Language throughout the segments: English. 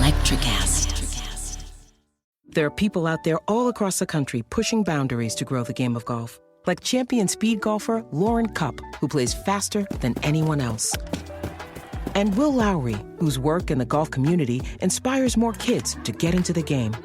Electricast. There are people out there all across the country pushing boundaries to grow the game of golf. Like champion speed golfer Lauren Cupp, who plays faster than anyone else. And Will Lowry, whose work in the golf community inspires more kids to get into the game.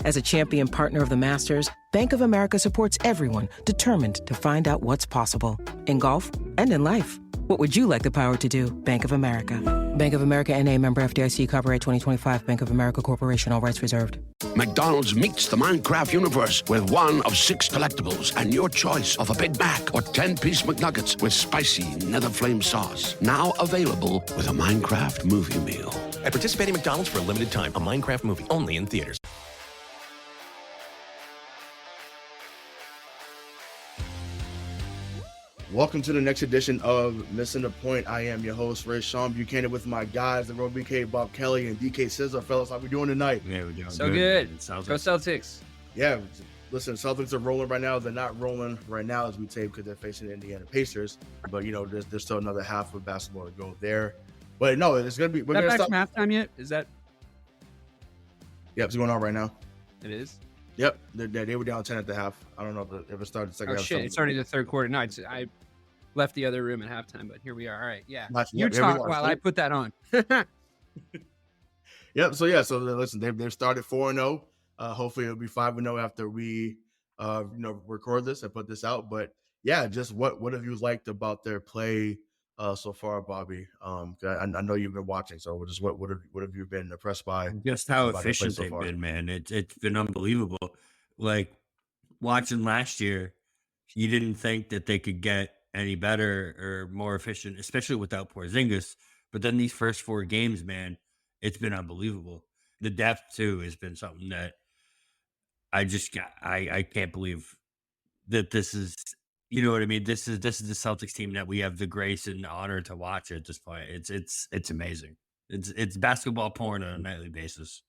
As a champion partner of the Masters, Bank of America supports everyone determined to find out what's possible. In golf and in life. What would you like the power to do? Bank of America. Bank of America N.A. member FDIC, copyright 2025, Bank of America Corporation, all rights reserved. McDonald's meets the Minecraft universe with one of 6 collectibles and your choice of a Big Mac or 10-piece McNuggets with spicy Nether Flame sauce. Now available with a Minecraft movie meal. At participating McDonald's for a limited time, a Minecraft movie only in theaters. Welcome to the next edition of Missing the Point. I am your host, Rayshawn Buchanan, with my guys, the Road BK, Bob Kelly, and DK Scissor. Fellas, how we doing tonight? Yeah, we're doing so good. Go Celtics. Yeah, listen, Celtics are rolling right now. They're not rolling right now as we tape because they're facing the Indiana Pacers. But, you know, there's still another half of basketball to go there. But, no, it's going to be... We're going to start from halftime yet? Is that... Yep, it's going on right now. It is? Yep, they were down 10 at the half. I don't know if it started second half. Oh, shit, it's already the third quarter. No, I left the other room at halftime, but here we are. All right, yeah. You talk while I put that on. Yep, so listen, they've started 4-0. Hopefully it'll be 5-0 after we record this and put this out. But yeah, just what have you liked about their play so far, Bobby? I know you've been watching, so just what have you been impressed by? Just how efficient they've been, man. It's been unbelievable. Like watching last year, you didn't think that they could get any better or more efficient, especially without Porzingis. But then these first 4 games, man, it's been unbelievable. The depth too has been something that I can't believe that this is. You know what I mean? This is the Celtics team that we have the grace and honor to watch at this point. It's amazing. It's basketball porn on a nightly basis.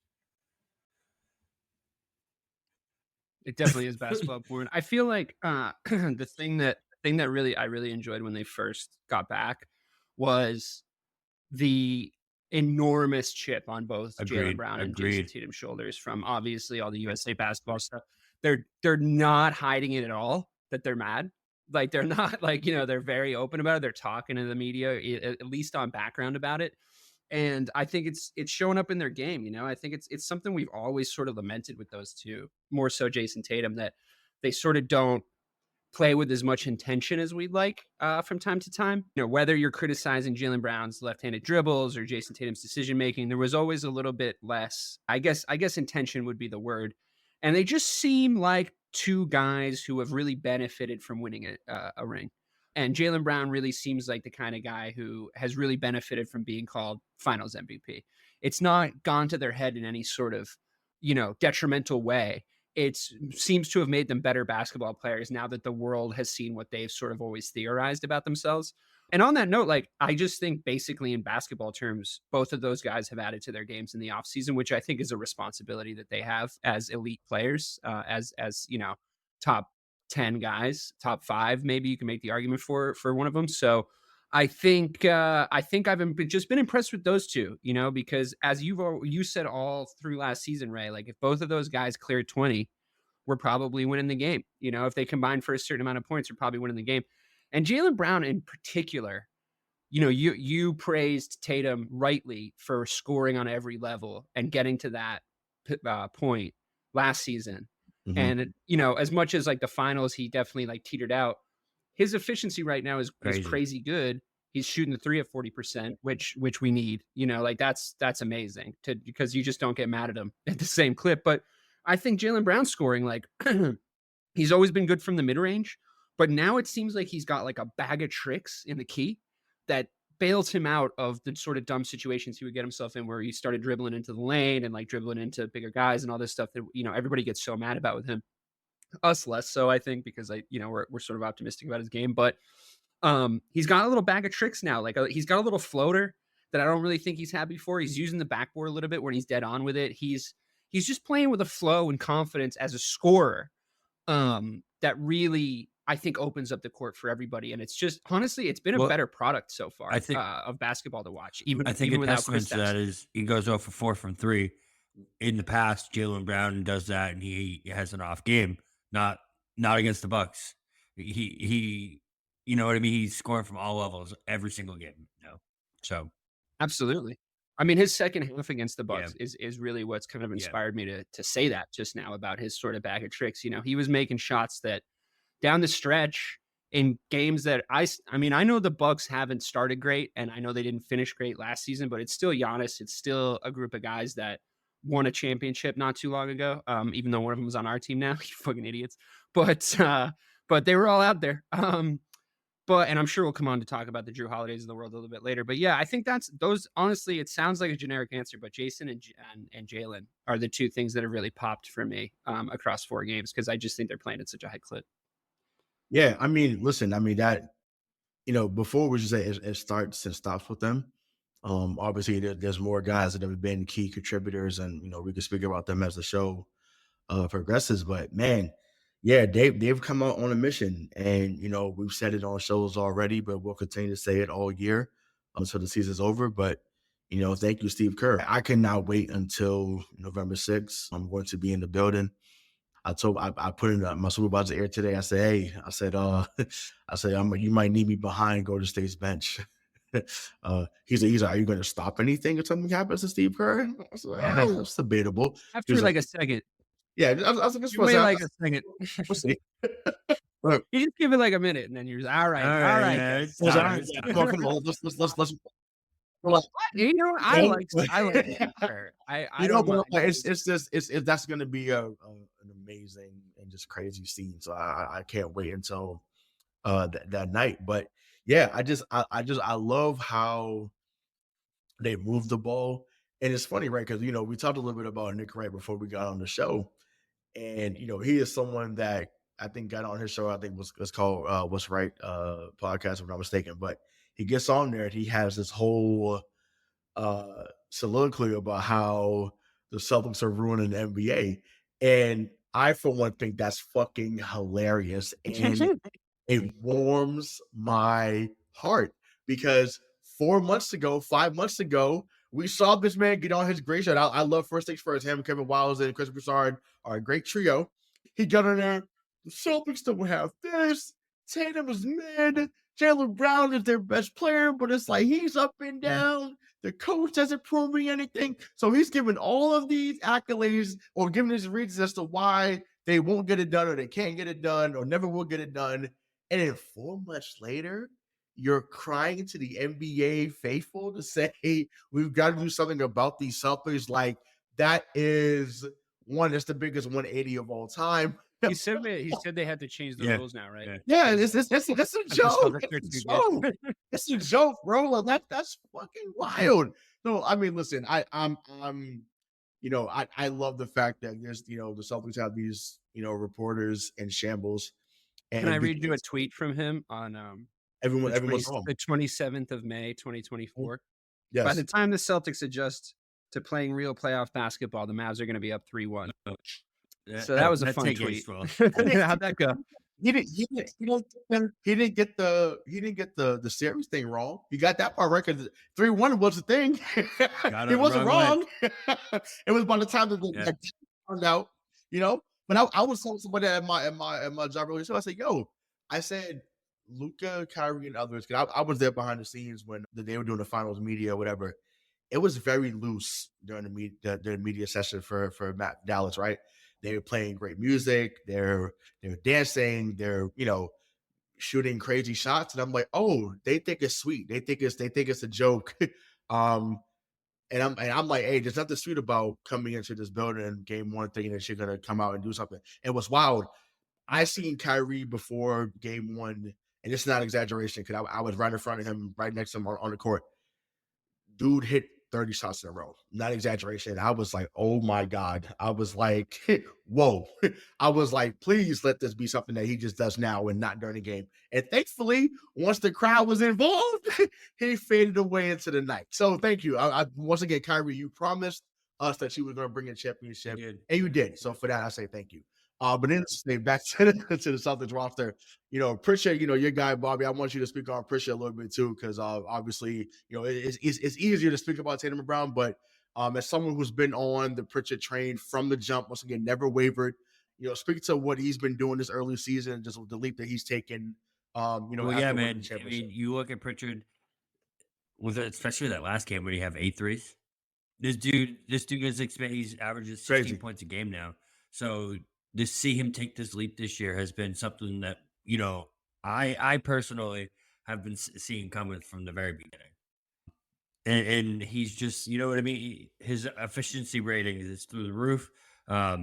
It definitely is basketball porn. I feel like the thing that I really enjoyed when they first got back was the enormous chip on both Jaylen Brown and Jayson Tatum's shoulders from obviously all the USA basketball stuff. They're not hiding it at all that they're mad. Like they're not like, they're very open about it. They're talking to the media, at least on background about it. And I think it's showing up in their game. I think it's something we've always sort of lamented with those two, more so Jayson Tatum, that they sort of don't play with as much intention as we'd like from time to time. Whether you're criticizing Jaylen Brown's left-handed dribbles or Jayson Tatum's decision-making, there was always a little bit less, I guess intention would be the word. And they just seem like two guys who have really benefited from winning a ring. And Jaylen Brown really seems like the kind of guy who has really benefited from being called Finals MVP. It's not gone to their head in any sort of, detrimental way. It seems to have made them better basketball players now that the world has seen what they've sort of always theorized about themselves. And on that note, I just think basically in basketball terms, both of those guys have added to their games in the offseason, which I think is a responsibility that they have as elite players, as top 10 guys, top 5, maybe you can make the argument for one of them. So I think I've just been impressed with those two, because as you said all through last season, Ray, like if both of those guys cleared 20, we're probably winning the game. If they combine for a certain amount of points, we're probably winning the game. And Jaylen Brown in particular, you praised Tatum rightly for scoring on every level and getting to that point last season. Mm-hmm. And, as much as like the finals, he definitely like teetered out. His efficiency right now is crazy good. He's shooting the 3 at 40%, which we need, that's amazing because you just don't get mad at him at the same clip. But I think Jaylen Brown's scoring, like he's always been good from the mid range, but now it seems like he's got like a bag of tricks in the key that bails him out of the sort of dumb situations he would get himself in where he started dribbling into the lane and like dribbling into bigger guys and all this stuff that, everybody gets so mad about with him. Us less so, I think, because we're sort of optimistic about his game, but he's got a little bag of tricks now. Like he's got a little floater that I don't really think he's had before. He's using the backboard a little bit when he's dead on with it. He's just playing with a flow and confidence as a scorer that really I think opens up the court for everybody. And it's just, honestly, it's been a better product so far I think of basketball to watch, even a without testament to that is he goes 0 for 4 from 3. In the past, Jaylen Brown does that, and he has an off game. Not against the Bucks. He, you know what I mean? He's scoring from all levels every single game. So absolutely. I mean, his second half against the Yeah. Bucks is really what's kind of inspired me to say that just now about his sort of bag of tricks. You know, he was making shots that down the stretch in games that I mean, I know the Bucks haven't started great, and I know they didn't finish great last season, but it's still Giannis. It's still a group of guys that won a championship not too long ago. Even though one of them was on our team now, you fucking idiots. But they were all out there. And I'm sure we'll come on to talk about the Drew Holidays of the world a little bit later. But yeah, I think that's those. Honestly, it sounds like a generic answer, but Jayson and Jaylen are the two things that have really popped for me across 4 games, because I just think they're playing at such a high clip. Yeah, I mean, listen, I mean that, before we just say it starts and stops with them. Obviously, there's more guys that have been key contributors, and we can speak about them as the show progresses. But man, yeah, they've come out on a mission, and we've said it on shows already, but we'll continue to say it all year until the season's over. But thank you, Steve Kerr. I cannot wait until November 6th. I'm going to be in the building. I put in my supervisor ear today. I said, hey, you might need me behind Golden State's bench. He's like, are you going to stop anything if something happens to Steve Kerr? I was like, oh, that's debatable. After like a second. Yeah, I was like, wait like a second. We'll see. You just give it like a minute, and then you're just, all right. Let's I like her. I don't mind. It's just that's going to be an amazing and just crazy scene. So I can't wait until that night. But yeah, I love how they move the ball. And it's funny, right? Because we talked a little bit about Nick Wright before we got on the show, and he is someone that I think got on his show. I think was called What's Right podcast, if I'm not mistaken. But he gets on there and he has this whole soliloquy about how the Celtics are ruining the NBA, and I for one think that's fucking hilarious, and it warms my heart because 5 months ago, we saw this man get on his great shot. I love First Things First. Him, Kevin Wiles, and Chris Broussard are a great trio. He got in there. The Celtics don't have this. Tatum is mid. Jaylen Brown is their best player, but it's like he's up and down. The coach hasn't proven me anything. So he's giving all of these accolades or giving his reasons as to why they won't get it done or they can't get it done or never will get it done. And then 4 months later, you're crying to the NBA faithful to say, we've got to do something about these Celtics. Like, that is that's the biggest 180 of all time. He said they had to change the rules now, right? Yeah, that's a joke. It's a joke, bro. Like, that's fucking wild. No, I mean, listen, I love the fact that there's, the Celtics have these, reporters in shambles. And can I read you a tweet from him on everyone's wrong. The 27th of May, 2024? Yes. By the time the Celtics adjust to playing real playoff basketball, the Mavs are going to be up 3-1. So that was a fun tweet. How'd that go? He didn't get the series thing wrong. He got that part right because 3-1 was the thing. He wasn't wrong. It was by the time that the turned out, But I was telling somebody at my job earlier, so I said, I said Luka, Kyrie, and others, because I was there behind the scenes when they were doing the finals media or whatever. It was very loose during the media session for Dallas, right? They were playing great music. They're dancing. They're shooting crazy shots, and I'm like, oh, they think it's sweet. They think it's a joke. And I'm like, hey, there's nothing sweet about coming into this building game one thinking that you're gonna come out and do something. It was wild. I seen Kyrie before game one, and it's not exaggeration because I was right in front of him, right next to him on the court. Dude hit 30 shots in a row. Not exaggeration. I was like, oh my God. I was like, whoa. I was like, please let this be something that he just does now and not during the game. And thankfully, once the crowd was involved, he faded away into the night. So thank you. I once again, Kyrie, you promised us that you were going to bring a championship, and you did. So for that, I say thank you. But then stay back to the Celtics roster. Appreciate your guy Bobby. I want you to speak on Pritchard a little bit too, because obviously it's easier to speak about Tatum and Brown, but as someone who's been on the Pritchard train from the jump, once again never wavered. Speak to what he's been doing this early season, just the leap that he's taken. Well, After yeah, winning the man. I championship. mean, you look at Pritchard especially that last game when he have 8 threes. This dude is he's averages 16 Crazy. points a game now. So to see him take this leap this year has been something that I personally have been seeing coming from the very beginning. And he's just, you know what I mean? His efficiency rating is through the roof. I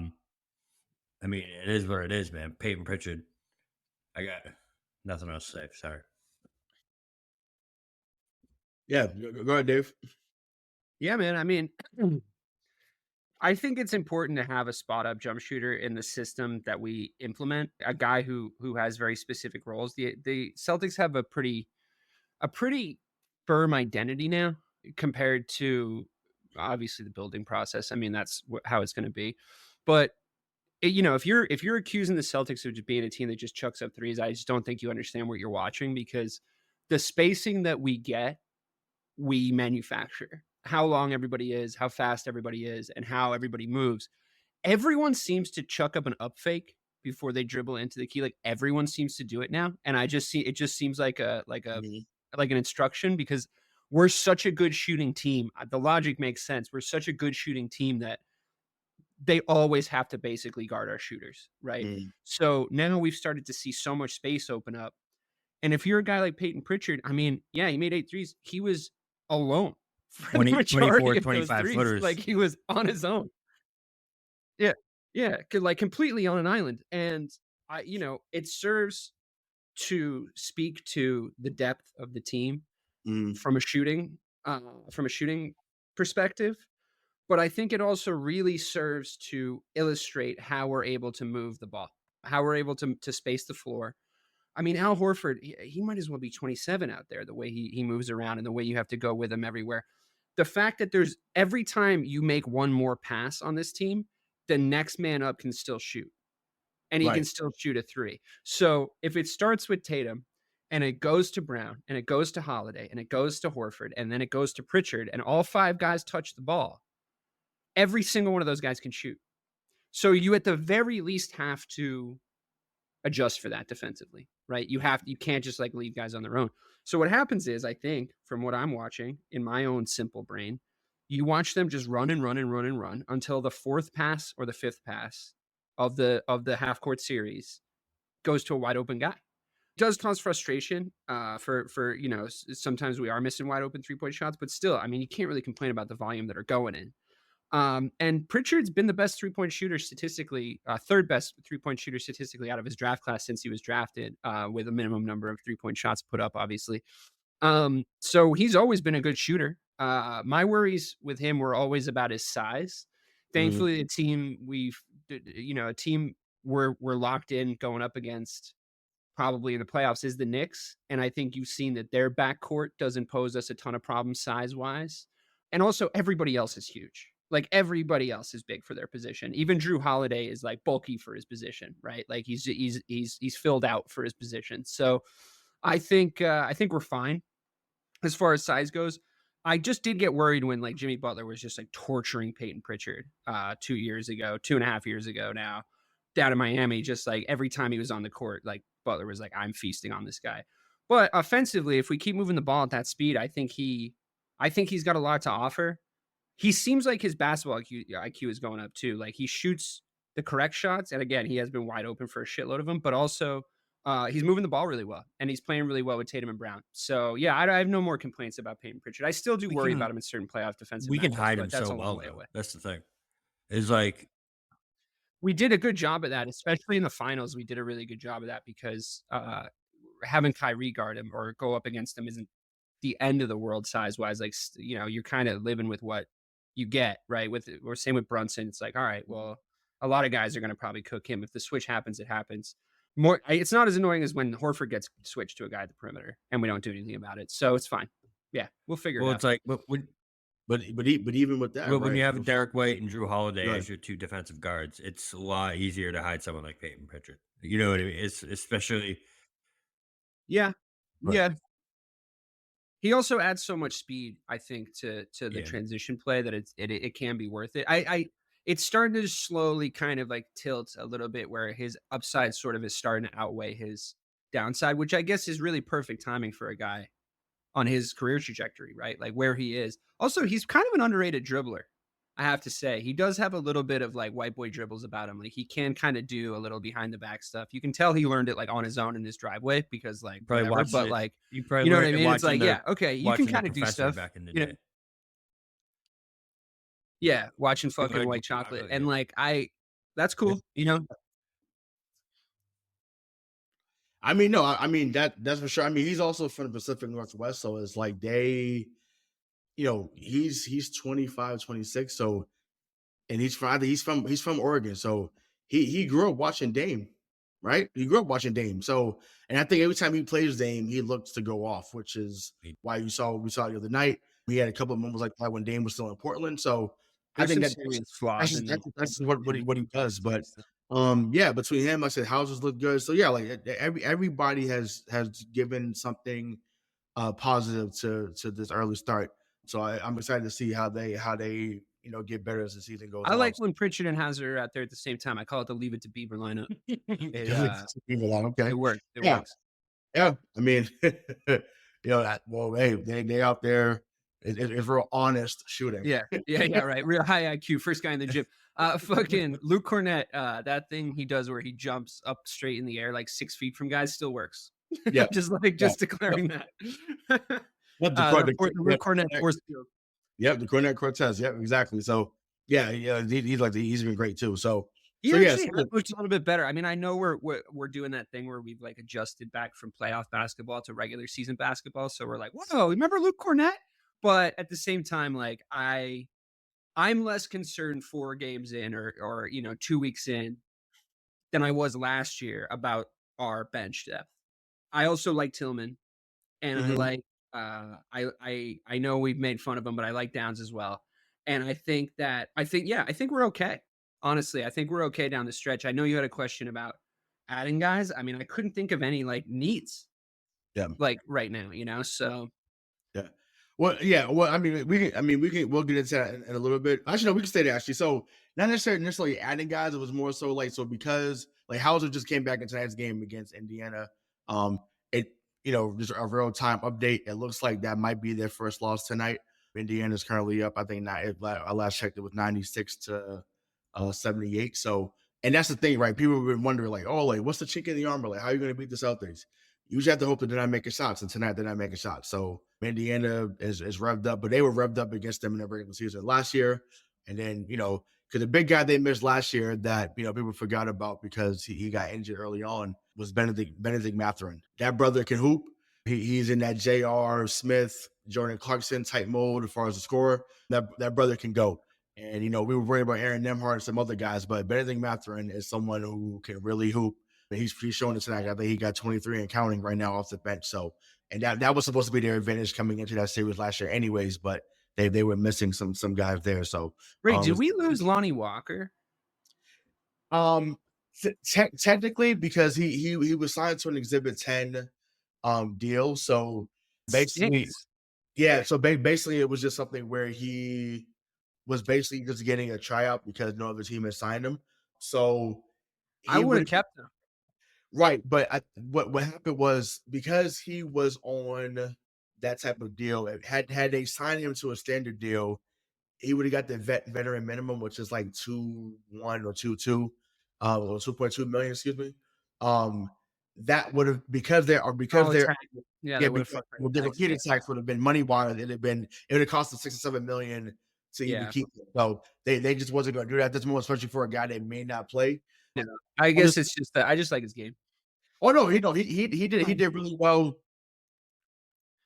mean, it is what it is, man. Payton Pritchard. I got nothing else to say. Sorry. Yeah, go ahead, Dave. Yeah, man. I mean, I think it's important to have a spot up jump shooter in the system that we implement. A guy who has very specific roles. The Celtics have a pretty firm identity now compared to obviously the building process. I mean, that's how it's going to be. But if you're accusing the Celtics of just being a team that just chucks up threes, I just don't think you understand what you're watching, because the spacing that we get, we manufacture. How long everybody is, how fast everybody is, and how everybody moves. Everyone seems to chuck up an up fake before they dribble into the key. Like everyone seems to do it now, and it just seems like an instruction, because we're such a good shooting team. The logic makes sense. We're such a good shooting team that they always have to basically guard our shooters, right? So now we've started to see so much space open up. And if you're a guy like Payton Pritchard, I mean, yeah, he made 8 threes. He was alone for 20, the majority 24, of 25 those footers. Like he was on his own. Yeah. Yeah. Like completely on an island. And it serves to speak to the depth of the team from a shooting perspective. But I think it also really serves to illustrate how we're able to move the ball, how we're able to space the floor. I mean, Al Horford, he might as well be 27 out there, the way he moves around and the way you have to go with him everywhere. The fact that there's every time you make one more pass on this team, the next man up can still shoot. And he can still shoot a 3. So if it starts with Tatum and it goes to Brown and it goes to Holiday and it goes to Horford and then it goes to Pritchard and all 5 guys touch the ball, every single one of those guys can shoot. So you at the very least have to adjust for that defensively, right? You can't just like leave guys on their own. So what happens is, I think from what I'm watching in my own simple brain, you watch them just run and run and run and run until the 4th pass or the 5th pass of the half court series goes to a wide open guy. It does cause frustration for sometimes we are missing wide open 3-point shots, but still, I mean, you can't really complain about the volume that are going in. And Pritchard's been the best 3-point shooter statistically, 3rd best 3-point shooter statistically out of his draft class since he was drafted, with a minimum number of 3-point shots put up, obviously. So he's always been a good shooter. My worries with him were always about his size. Thankfully, the team we're locked in going up against probably in the playoffs is the Knicks. And I think you've seen that their backcourt doesn't pose us a ton of problems size-wise. And also everybody else is huge. Like everybody else is big for their position. Even Drew Holiday is like bulky for his position, right? Like he's filled out for his position. So I think we're fine as far as size goes. I just did get worried when like Jimmy Butler was just like torturing Payton Pritchard 2.5 years ago now, down in Miami. Just like every time he was on the court, like Butler was like, I'm feasting on this guy. But offensively, if we keep moving the ball at that speed, I think he's got a lot to offer. He seems like his basketball IQ is going up too. Like he shoots the correct shots. And again, he has been wide open for a shitload of them, but also he's moving the ball really well and he's playing really well with Tatum and Brown. So yeah, I have no more complaints about Payton Pritchard. I still do worry about him in certain playoff defensive We can matchups, hide but him that's so a long well, way though. away. That's the thing. It's like we did a good job of that, especially in the finals. We did a really good job of that because having Kyrie guard him or go up against him isn't the end of the world size wise. Like, you're kind of living with what you get, right? Or same with Brunson. It's like, all right, well, a lot of guys are going to probably cook him. If the switch happens, it happens. It's not as annoying as when Horford gets switched to a guy at the perimeter and we don't do anything about it. So it's fine. Yeah, we'll figure it out. It's like, but but even with that, Well, when right? you have Derek White and Drew Holiday Right. as your two defensive guards, it's a lot easier to hide someone like Payton Pritchard. You know what I mean? It's especially Yeah. Right. Yeah. He also adds so much speed, I think, to the Yeah. transition play that it can be worth it. It's starting to slowly kind of like tilt a little bit where his upside sort of is starting to outweigh his downside, which I guess is really perfect timing for a guy on his career trajectory, right? Like where he is. Also, he's kind of an underrated dribbler. I have to say, he does have a little bit of like white boy dribbles about him. Like he can kind of do a little behind the back stuff. You can tell he learned it like on his own in his driveway because like probably whatever, watched but it. like You probably you know what I learned it mean? It's watching like, the yeah, okay, you can watching The kind of do Professor stuff. back in the You know, day. yeah, watching fucking learned White the style, Chocolate. yeah. And like that's cool, you know? I mean, no, I mean that's for sure. I mean, he's also from the Pacific Northwest, so it's like he's 25, 26, so and he's from Oregon, so he grew up watching Dame, right? He grew up watching Dame, so and I think every time he plays Dame, he looks to go off, which is why we saw the other night. We had a couple of moments like that when Dame was still in Portland, so I There's think some serious flaws in that's just what he does. But yeah, between him, like I said houses look good, so yeah, like everybody has given something positive to this early start. So I'm excited to see how they get better as the season goes I on. like when Pritchard and Hazard are out there at the same time. I call it the Leave It to Beaver lineup. Okay. It works. It Yeah. works. Yeah, I mean, hey, they out there. It's real honest shooting. Yeah. Right. Real high IQ. First guy in the gym. Fucking Luke Cornett. That thing he does where he jumps up straight in the air like 6 feet from guys still works. Yeah. just declaring that. Yep, the Luke Cornett force field. Yep, the Cornett Cortez. Yep, exactly. So yeah, he's been great too. So He so actually yes, looks a little bit better. I mean, I know we're doing that thing where we've like adjusted back from playoff basketball to regular season basketball. So we're like, whoa, remember Luke Cornett? But at the same time, like I'm less concerned 4 games in or 2 weeks in than I was last year about our bench depth. I also like Tillman, and I like I know we've made fun of him, but I like Downs as well. And I think we're okay. Honestly, I think we're okay down the stretch. I know you had a question about adding guys. I mean, I couldn't think of any like needs. Yeah. Like right now, so yeah. Well, yeah. Well, we'll get into that in a little bit. Actually, no, we can stay there. Actually, so not necessarily adding guys. It was more so because like Hauser just came back in tonight's game against Indiana. It just a real time update. It looks like that might be their first loss tonight. Indiana's currently up. I think I last checked it was 96 to 78. So, and that's the thing, right? People have been wondering, like, oh, like, what's the chink in the armor? Like, how are you going to beat the Celtics? You usually have to hope that they're not making shots, and tonight they're not making shots. So Indiana is revved up, but they were revved up against them in the regular season last year. And then, because the big guy they missed last year that, people forgot about because he got injured early on was Benedict Mathurin. That brother can hoop. He's in that J.R. Smith, Jordan Clarkson type mode as far as the scorer. That brother can go. And, we were worried about Aaron Nemhart and some other guys, but Benedict Mathurin is someone who can really hoop. And he's showing it tonight. I think he got 23 and counting right now off the bench. So, and that was supposed to be their advantage coming into that series last year anyways, but they were missing some guys there. So, Ray, did we lose Lonnie Walker? Technically, because he was signed to an Exhibit 10 deal. So basically, yeah. So basically, it was just something where he was basically just getting a tryout because no other team had signed him. So I would have kept him. Right, but what happened was because he was on that type of deal, had they signed him to a standard deal, he would have got the veteran minimum, which is like 2.1 or 2.2, or 2.2 million, excuse me. That would have because the key tax would have been money wise. It would have cost them 6 or 7 million to even keep it. So they just wasn't going to do that at this moment, especially for a guy that may not play. Yeah, I guess it's just that I just like his game. Oh no, he did really well.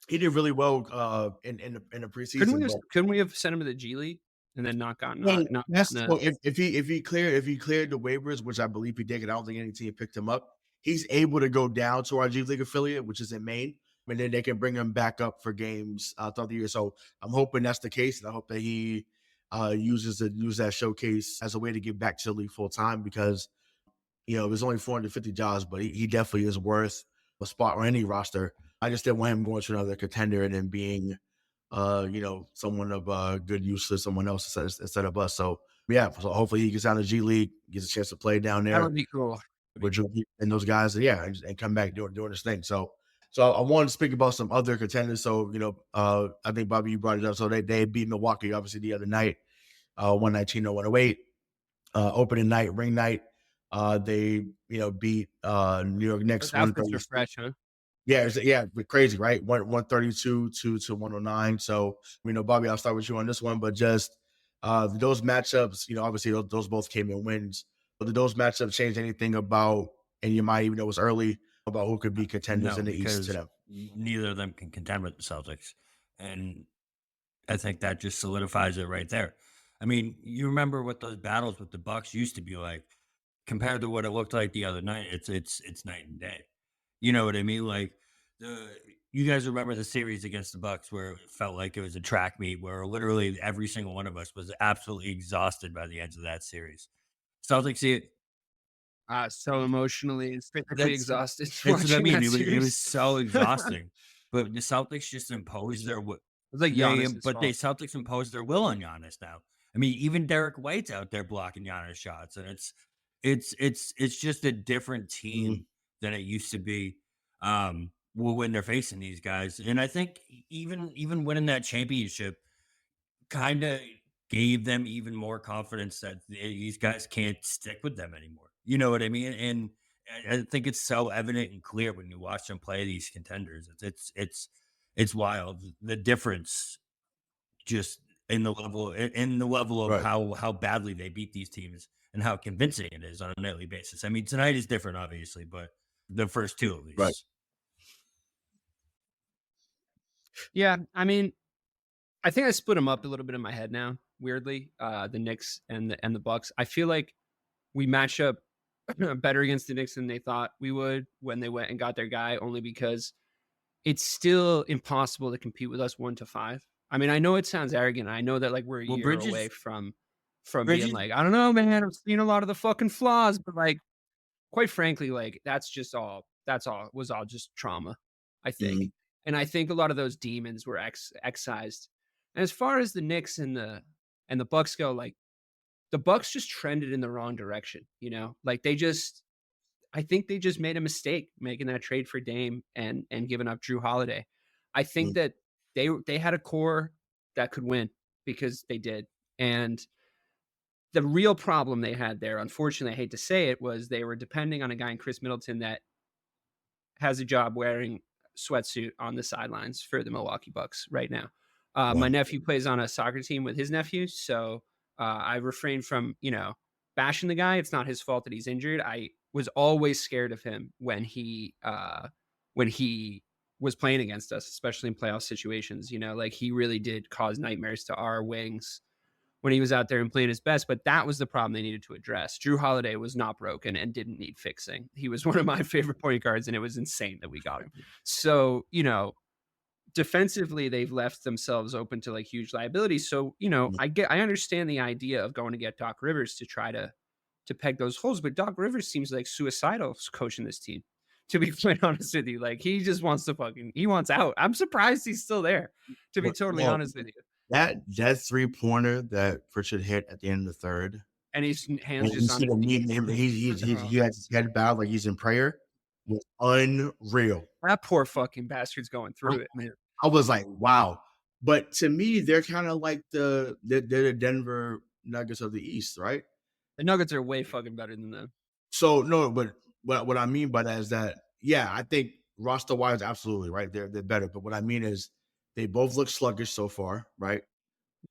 He did really well in the preseason. Couldn't we have sent him to the G League and then not gotten? If he cleared the waivers, which I believe he did, and I don't think any team picked him up, he's able to go down to our G League affiliate, which is in Maine. and then they can bring him back up for games throughout the year. So I'm hoping that's the case, and I hope that he uses that showcase as a way to get back to the league full time, because there's only 450 jobs, but he definitely is worth a spot on any roster. I just didn't want him going to another contender and then being someone of good use to someone else instead of us. So yeah, so hopefully he gets out of the G League, gets a chance to play down there. That would be cool. With and those guys, and come back doing this thing. So I wanted to speak about some other contenders. So I think Bobby, you brought it up. So they beat Milwaukee obviously the other night, 119-108. Opening night, ring night. They beat New York Knicks. Fresh, huh? Yeah, crazy, right? 132 to 109. So Bobby, I'll start with you on this one, but just those matchups, obviously those both came in wins. But did those matchups change anything about, and you might even know it's early, about who could be contenders in the East to them? Neither of them can contend with the Celtics. And I think that just solidifies it right there. I mean, you remember what those battles with the Bucks used to be like compared to what it looked like the other night. It's night and day. You know what I mean? Like you guys remember the series against the Bucks where it felt like it was a track meet where literally every single one of us was absolutely exhausted by the end of that series. Celtics see it. So emotionally and physically exhausted. That's what I mean. It was so exhausting. But the Celtics just imposed their will. It's like Giannis, but the Celtics imposed their will on Giannis now. I mean, even Derek White's out there blocking Giannis shots, and it's just a different team than it used to be. When they're facing these guys, and I think even winning that championship kind of gave them even more confidence that these guys can't stick with them anymore. You know what I mean? And I think it's so evident and clear when you watch them play these contenders. It's wild, the difference just in the level of right. how badly they beat these teams and how convincing it is on a nightly basis. I mean, tonight is different, obviously, but the first two at least. Right. Yeah, I mean, I think I split them up a little bit in my head now. Weirdly, the Knicks and the Bucks. I feel like we match up better against the Knicks than they thought we would when they went and got their guy. Only because it's still impossible to compete with us 1-5. I mean, I know it sounds arrogant. I know that like we're a year away from being like, I don't know, man. I'm seeing a lot of the fucking flaws, but like, quite frankly, like that's was all just trauma, I think. And I think a lot of those demons were excised. And as far as the Knicks and the Bucks go, like the Bucks just trended in the wrong direction, like I think they just made a mistake making that trade for Dame and giving up Drew Holiday. I think that they had a core that could win because they did. And the real problem they had there, unfortunately, I hate to say it, was they were depending on a guy in Chris Middleton that has a job wearing sweatsuit on the sidelines for the Milwaukee Bucks right now. My nephew plays on a soccer team with his nephew, so I refrain from, bashing the guy. It's not his fault that he's injured. I was always scared of him when he was playing against us, especially in playoff situations. Like he really did cause nightmares to our wings when he was out there and playing his best. But that was the problem they needed to address. Drew Holiday was not broken and didn't need fixing. He was one of my favorite point guards, and it was insane that we got him. So, defensively, they've left themselves open to like huge liabilities. So, I understand the idea of going to get Doc Rivers to try to peg those holes, but Doc Rivers seems like suicidal coaching this team, to be quite honest with you. Like he just wants to he wants out. I'm surprised he's still there, to be totally honest with you. That 3-pointer that Pritchard hit at the end of the third, and his hands just on his knees. He had his head bowed like he's in prayer, was unreal. That poor fucking bastard's going through it, man. I was like, wow. But to me, they're kind of like they're the Denver Nuggets of the East, right? The Nuggets are way fucking better than them. So no, but what I mean by that is that, yeah, I think roster wise, absolutely, right? They're better. But what I mean is they both look sluggish so far, right?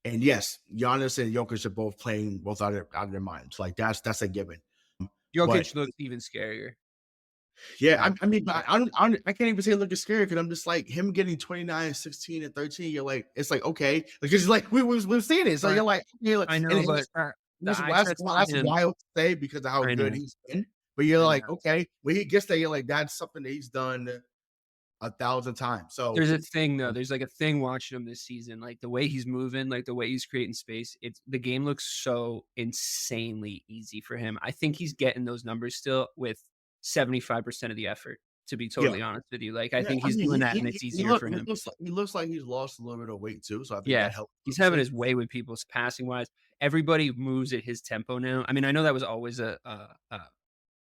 And yes, Giannis and Jokic are both playing out of their minds. Like that's a given. Jokic looks even scarier. Yeah, I mean, I can't even say looking scary because I'm just like him getting 29, 16, and 13. You're like, it's like okay, because like we've seen it. So you're like, I know, but that's wild to say because of how good he's been. But you're like, okay, when he gets there, you're like, that's something that he's done 1,000 times. So there's a thing though. There's like a thing watching him this season, like the way he's moving, like the way he's creating space. The game looks so insanely easy for him. I think he's getting those numbers still with 75% of the effort. To be totally honest with you, like I think he's doing that, and it's easier for him. He looks like he's lost a little bit of weight too, so I think Yeah, that helps. he's having his way with people passing wise. Everybody moves at his tempo now. I mean, I know that was always a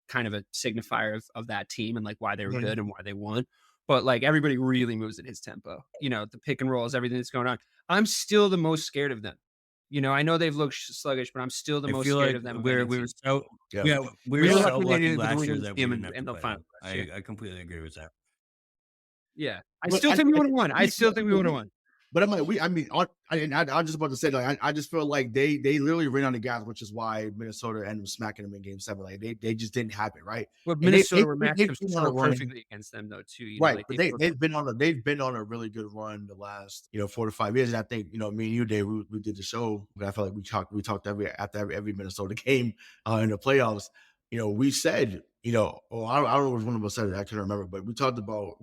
kind of a signifier of that team and like why they were good and why they won. But like everybody really moves at his tempo. You know, the pick and rolls, everything that's going on. I'm still the most scared of them. You know, I know they've looked sluggish, but I'm still the most scared of them. We were so lucky last year that we didn't have to play them. I completely agree with that. Yeah, I still think we would have won. I still think we would have won. But I'm like, I'm just about to say, like, I just feel like they literally ran on the gas, which is why Minnesota ended up smacking them in Game 7. Like they just didn't have it, right? But Minnesota were matched up so perfectly against them, though, too. You know, right, like but they've been on a really good run the last 4 to 5 years. And I think me and you, Dave, we did the show, but I felt like we talked after every Minnesota game in the playoffs. We said, I don't know which one of us said it, I can't remember, but we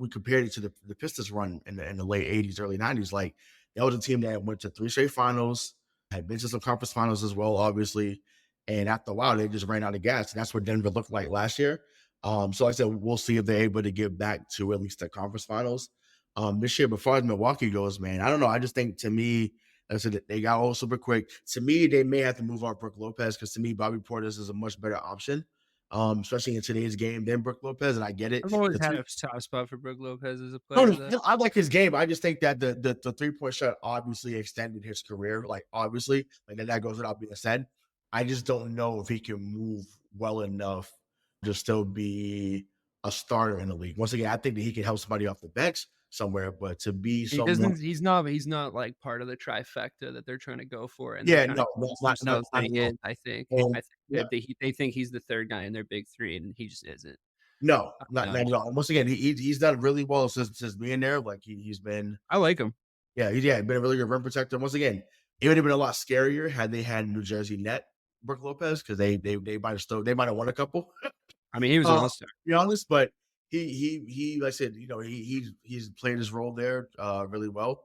compared it to the Pistons run in the late 80s, early 90s. Like that was a team that went to 3 straight finals, had been to some conference finals as well, obviously. And after a while, they just ran out of gas. And that's what Denver looked like last year. So like I said, we'll see if they're able to get back to at least the conference finals this year. But as far as Milwaukee goes, man, I don't know. I just think, to me, I said they got all super quick. To me, they may have to move off Brook Lopez because to me, Bobby Portis is a much better option, especially in today's game than Brook Lopez. And I get it. I've always had a soft spot for Brook Lopez as a player. I like his game. I just think that the 3-point shot obviously extended his career. Like obviously, like that goes without being said. I just don't know if he can move well enough to still be a starter in the league. Once again, I think that he can help somebody off the bench somewhere, but to be someone, he's not like part of the trifecta that they're trying to go for. And I think they think he's the third guy in their big three, and he just isn't. No, not at all. Once again, he's done really well since being there. Like he's been. I like him. Yeah, he's been a really good rim protector. Once again, it would have been a lot scarier had they had New Jersey net Brook Lopez because they might have won a couple. I mean, he was an all-star. To be honest, but he like I said, he's played his role there really well.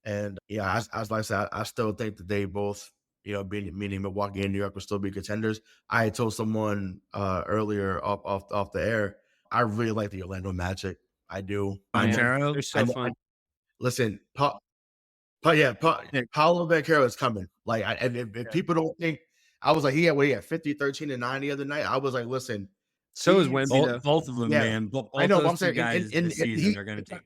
And as like I said, I still think that they both, meaning Milwaukee and New York, will still be contenders. I had told someone earlier off the air, I really like the Orlando Magic. I do. They're so fun. Listen, Paolo Banchero is coming. Like if people don't think, I was like, he had 50, 13, and 9 the other night. I was like, listen. So is Wemby. Both of them, man. I know. I'm saying guys this season are going to take.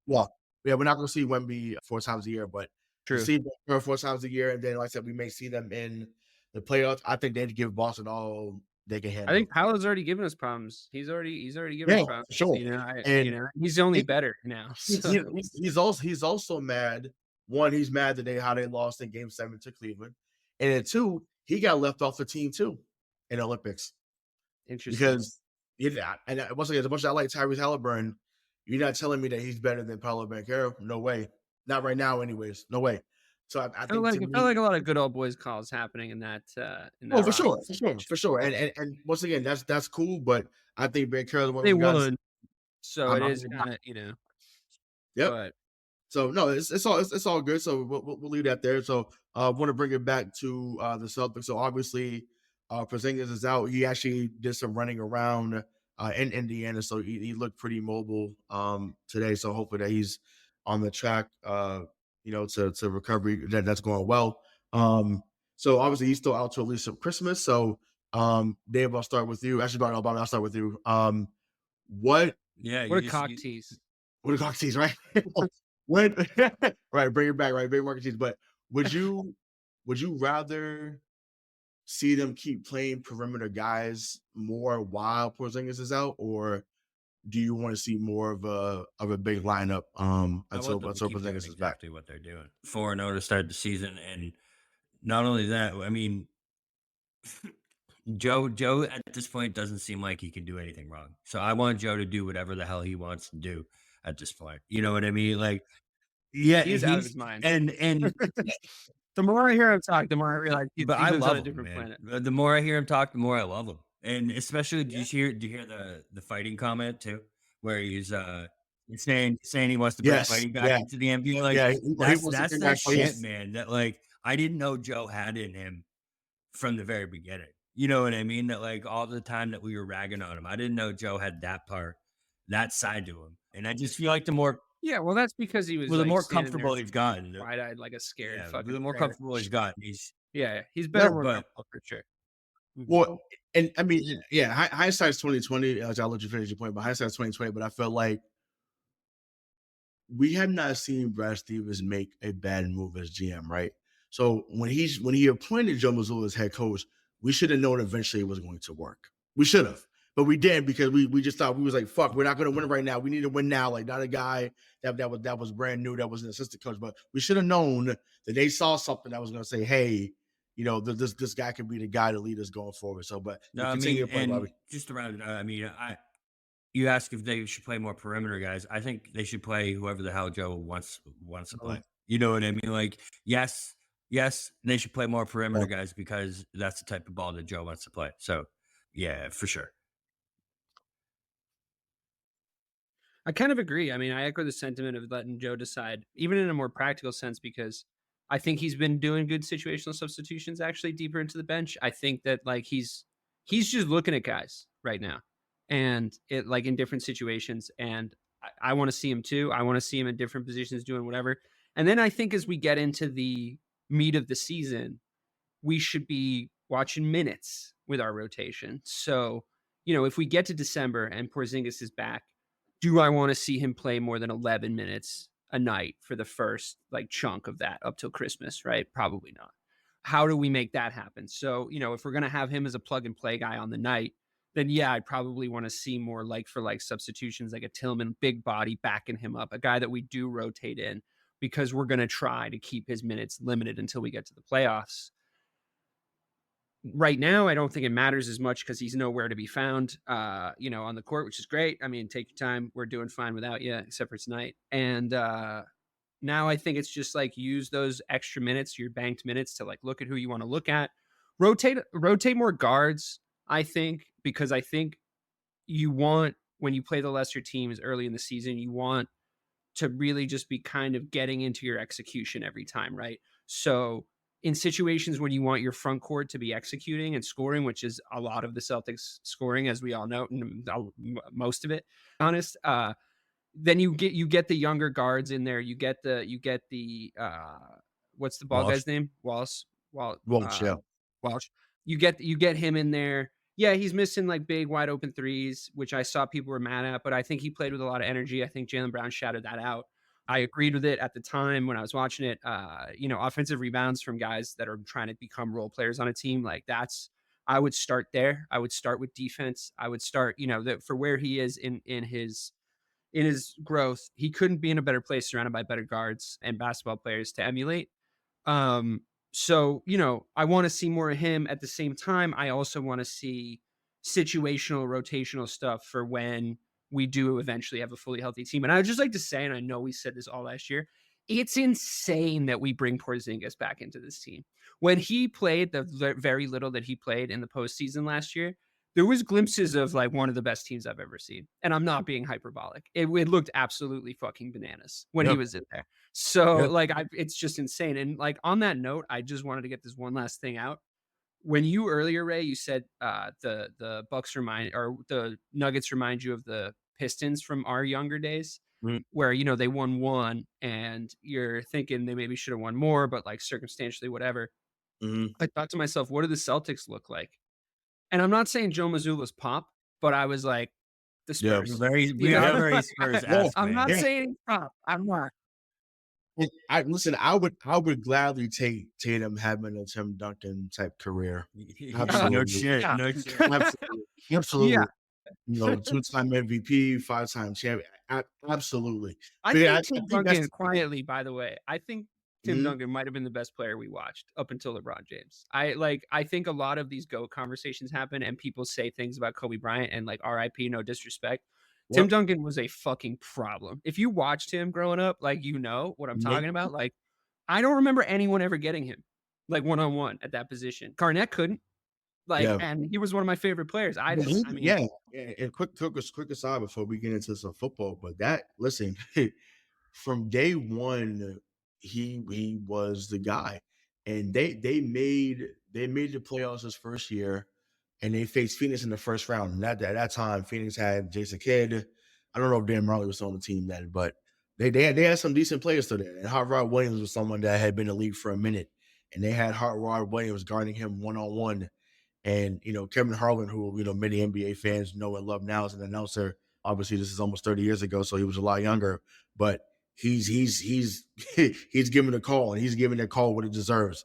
Well, we're not going to see Wemby 4 times a year, but see her 4 times a year, and then like I said, we may see them in the playoffs. I think they'd give Boston all they can handle. I think Paolo's already given us problems. He's already given us problems. Sure. He's only better now. So. He's also mad. One, he's mad today how they lost in Game 7 to Cleveland, and then 2, he got left off the team too in the Olympics. Interesting. Because and once again, as much as I like Tyrese Halliburton, you're not telling me that he's better than Paolo Banchero. No way. Not right now, anyways. No way. So I think it felt like a lot of good old boys calls happening in that. For sure. And once again, that's cool. But I think Banchero is one of the guys. So it is kind of Yep. But, so no, it's all good. So we'll leave that there. So I want to bring it back to the Celtics. So obviously, Porzingis is out. He actually did some running around in Indiana, so he looked pretty mobile today. So hopefully that he's on the track, to recovery. That's going well. So obviously he's still out to at least Christmas. So Dave, I'll start with you. Actually, I'll start with you. What a cock tease. What a cock tease, right? Right, bring it back, right? Big market tease. But would you rather see them keep playing perimeter guys more while Porzingis is out, or do you want to see more of a big lineup until Porzingis is back? Exactly what they're doing. 4-0 to start the season, and not only that, I mean, Joe at this point doesn't seem like he can do anything wrong. So I want Joe to do whatever the hell he wants to do at this point. You know what I mean? Like, yeah, he's out of his mind. And the more I hear him talk, the more I realize he's I love on a him, different man. planet. The more I hear him talk, the more I love him. And especially, do you hear the fighting comment too? where he's saying he wants to bring Yes, fighting back yeah, into the NBA. Like yeah. He wants to that's bring that back shit, players. man. That like I didn't know Joe had in him from the very beginning. You know what I mean? That like all the time that we were ragging on him, I didn't know Joe had that side to him. And I just feel like the more well, that's because he was the like more standing there comfortable he's gotten, wide-eyed like a scared fucking the more bear. comfortable he's gotten, he's He's better No, more but comfortable for sure. well, and I mean, yeah, hindsight's 2020. I'll let you finish your point, but hindsight's 2020. But I felt like we have not seen Brad Stevens make a bad move as GM, right? So when he appointed Joe Mazzulla as head coach, we should have known eventually it was going to work. We should have, but we didn't because we just thought we was like, fuck, we're not going to win right now. We need to win now. Like not a guy that was brand new, that was an assistant coach, but we should have known that they saw something that was going to say, hey, this guy could be the guy to lead us going forward. So, but no, I mean, and just around, I mean, you ask if they should play more perimeter guys. I think they should play whoever the hell Joe wants to play. You know what I mean? Like, yes, they should play more perimeter guys because that's the type of ball that Joe wants to play. So, yeah, for sure. I kind of agree. I mean, I echo the sentiment of letting Joe decide, even in a more practical sense, because I think he's been doing good situational substitutions actually deeper into the bench. I think that like he's just looking at guys right now and it like in different situations. And I want to see him too. I want to see him in different positions doing whatever. And then I think as we get into the meat of the season, we should be watching minutes with our rotation. So, if we get to December and Porzingis is back, do I want to see him play more than 11 minutes a night for the first like chunk of that up till Christmas, right? Probably not. How do we make that happen? So, if we're going to have him as a plug and play guy on the night, then yeah, I'd probably want to see more like for like substitutions, like a Tillman, big body backing him up, a guy that we do rotate in because we're going to try to keep his minutes limited until we get to the playoffs. Right now, I don't think it matters as much because he's nowhere to be found, on the court, which is great. I mean, take your time. We're doing fine without you, except for tonight. And now I think it's just like use those extra minutes, your banked minutes, to like look at who you want to look at. Rotate more guards, I think, because I think you want, when you play the lesser teams early in the season, you want to really just be kind of getting into your execution every time, right? So in situations when you want your front court to be executing and scoring, which is a lot of the Celtics scoring, as we all know, most of it, honest, then you get the younger guards in there. You get the what's the ball guy's name? Walsh. Yeah. Walsh. You get him in there. Yeah, he's missing like big wide open threes, which I saw people were mad at, but I think he played with a lot of energy. I think Jaylen Brown shouted that out. I agreed with it at the time when I was watching it. Offensive rebounds from guys that are trying to become role players on a team, like I would start there. I would start with defense. I would start, for where he is in his growth, he couldn't be in a better place surrounded by better guards and basketball players to emulate. So, I want to see more of him. At the same time, I also want to see situational, rotational stuff for when we do eventually have a fully healthy team. And I would just like to say, and I know we said this all last year, it's insane that we bring Porzingis back into this team. When he played the very little that he played in the postseason last year, there was glimpses of like one of the best teams I've ever seen. And I'm not being hyperbolic. It looked absolutely fucking bananas when he was in there. So it's just insane. And like on that note, I just wanted to get this one last thing out. When you earlier, Ray, you said the Bucks the Nuggets remind you of the Pistons from our younger days, where they won one, and you're thinking they maybe should have won more, but like circumstantially, whatever. I thought to myself, what do the Celtics look like? And I'm not saying Joe Mazzulla's pop, but I was like, the Spurs. Very Spurs. I'm not saying pop. I'm not. I would gladly take Tatum having a Tim Duncan type career. Absolutely. No shit. Absolutely. Yeah. 2-time MVP, 5-time champion. Absolutely. I think Tim Duncan, quietly, by the way, I think Tim Duncan might have been the best player we watched up until LeBron James. I think a lot of these GOAT conversations happen and people say things about Kobe Bryant and like RIP, no disrespect. Yep. Tim Duncan was a fucking problem. If you watched him growing up, like, what I'm talking about. Like, I don't remember anyone ever getting him like one-on-one at that position. Garnett couldn't. Like, and he was one of my favorite players. I mean, yeah. And quick aside before we get into some football, but listen, from day one, he was the guy, and they made the playoffs his first year, and they faced Phoenix in the first round. And at that time, Phoenix had Jason Kidd. I don't know if Dan Marley was on the team then, but they had some decent players still there. And Harvard Williams was someone that had been in the league for a minute, and they had Harvard Williams guarding him 1-on-1. And Kevin Harlan, who many NBA fans know and love now as an announcer. Obviously, this is almost 30 years ago, so he was a lot younger. But he's giving a call, and he's giving that call what it deserves.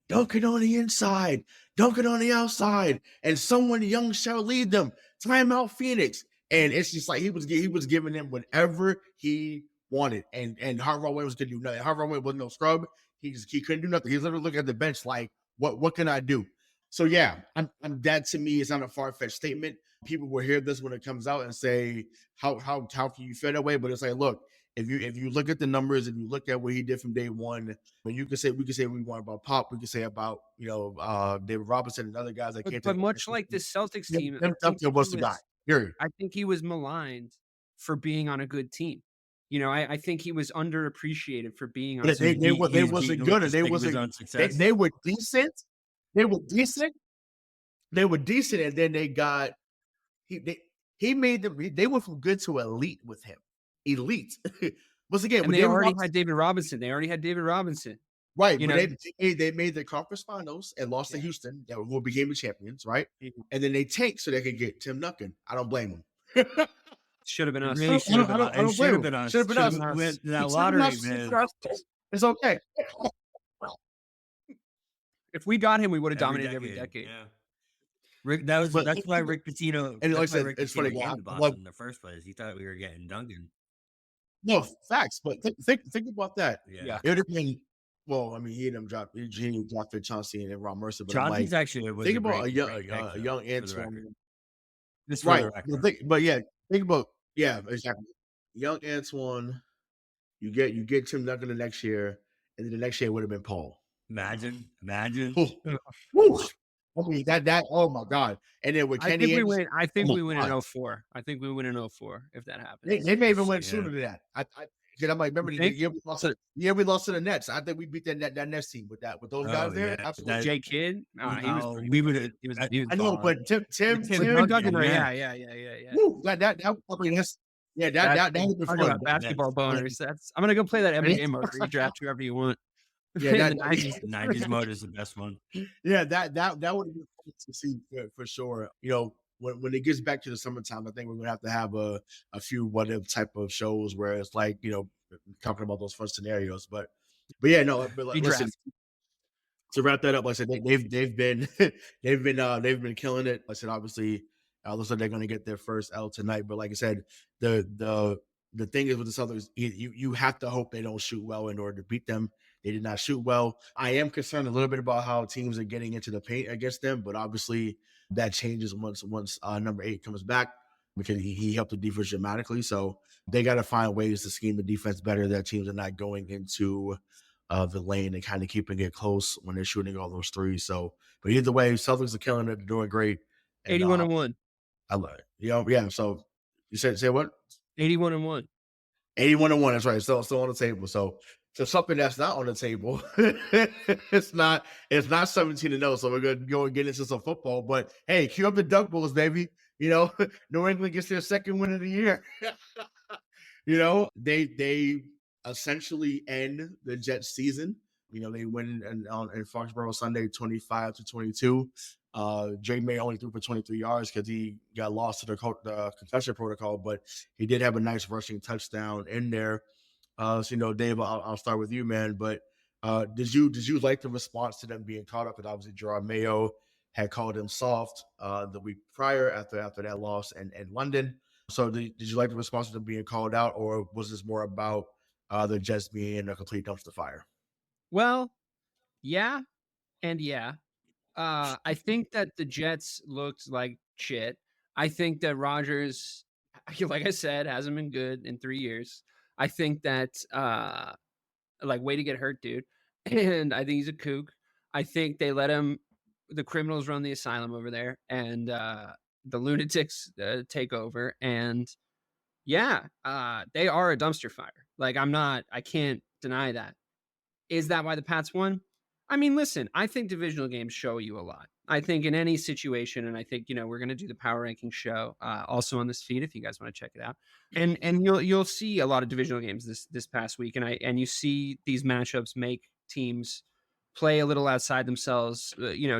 Dunk it on the inside, dunk it on the outside, and someone young shall lead them. Timeout, Phoenix. And it's just like he was giving them whatever he wanted. And Harvard Williams couldn't do nothing. Harvard Williams wasn't no scrub. He couldn't do nothing. He's literally looking at the bench like, what can I do? So yeah, that to me is not a far-fetched statement. People will hear this when it comes out and say, how can you feel that way? But it's like, look, if you look at the numbers and you look at what he did from day one, we can say we want about Pop, we can say about David Robinson and other guys that can't. But much like the Celtics team, was the guy. Period. I think he was maligned for being on a good team. I think he was underappreciated for being on. They wasn't good. They were decent. They were decent. And then they got he made them. They went from good to elite with him. Elite. Once again, they already had David Robinson. Right. They made the conference finals and lost to Houston, who became the champions, right? And then they tanked so they could get Tim Duncan. I don't blame them. Should have been us. Really should have been us. Should have been us. That lottery, man. It's okay. If we got him, we would have dominated every decade. Yeah. Rick, that's why Rick Pitino. And like I said, it's funny. Came to Boston in the first place. He thought we were getting Duncan. No facts, but think about that. Yeah. It would have been. Well, I mean, he and him dropped Chauncey and Ron Mercer. But Chauncey's actually think about a young Antoine. Right. Think about exactly. Young Antoine. You get Tim Duncan the next year, and then the next year would have been Paul. Imagine. Woo. I mean that. Oh my God! And then with Kenny, I think we win in 04. I think we win in 04 if that happens. They may even win sooner than that. I'm like, remember the year we lost to the Nets. I think we beat that Nets team with those guys there. Absolutely. Jay Kidd. We would have. I know, but Tim Duncan. Yeah. Woo, that would be fun. Basketball boners. I'm gonna go play that NBA mode where you draft whoever you want. Yeah, the 90s mode is the best one. Yeah, that would be fun to see for sure. When it gets back to the summertime, I think we're gonna have a few what if type of shows where it's like talking about those fun scenarios. But yeah, no. But listen, to wrap that up, like I said, they've been killing it. Like I said, obviously, looks like they're gonna get their first L tonight. But like I said, the thing is with the Celtics, you have to hope they don't shoot well in order to beat them. They did not shoot well. I am concerned a little bit about how teams are getting into the paint against them, but obviously that changes once number 8 comes back because he helped the defense dramatically. So they got to find ways to scheme the defense better that teams are not going into the lane and kind of keeping it close when they're shooting all those threes. So, but either way, Celtics are killing it. They're doing great. 81-1. I love it. Yeah. So you say what? 81-1. 81-1. That's right. Still on the table. So something that's not on the table. it's not 17-0. So we're gonna go and get into some football. But hey, cue up the Duck Bulls, baby. New England gets their second win of the year. They essentially end the Jets season. They win in Foxborough Sunday 25-22. Drake Maye only threw for 23 yards because he got lost to the concussion protocol, but he did have a nice rushing touchdown in there. So Dave, I'll start with you, man. But did you like the response to them being caught up? And obviously, Jerod Mayo had called him soft the week prior after that loss in London. So did you like the response to them being called out, or was this more about the Jets being a complete dumpster fire? Well, yeah, and yeah. I think that the Jets looked like shit. I think that Rodgers, like I said, hasn't been good in 3 years. I think that, way to get hurt, dude. And I think he's a kook. I think they let him the criminals run the asylum over there, and the lunatics take over, and yeah, they are a dumpster fire. Like I can't deny that. Is that why the Pats won? I mean, listen, I think divisional games show you a lot. I think in any situation, and I think we're going to do the power ranking show also on this feed if you guys want to check it out, and you'll see a lot of divisional games this past week, and you see these matchups make teams play a little outside themselves,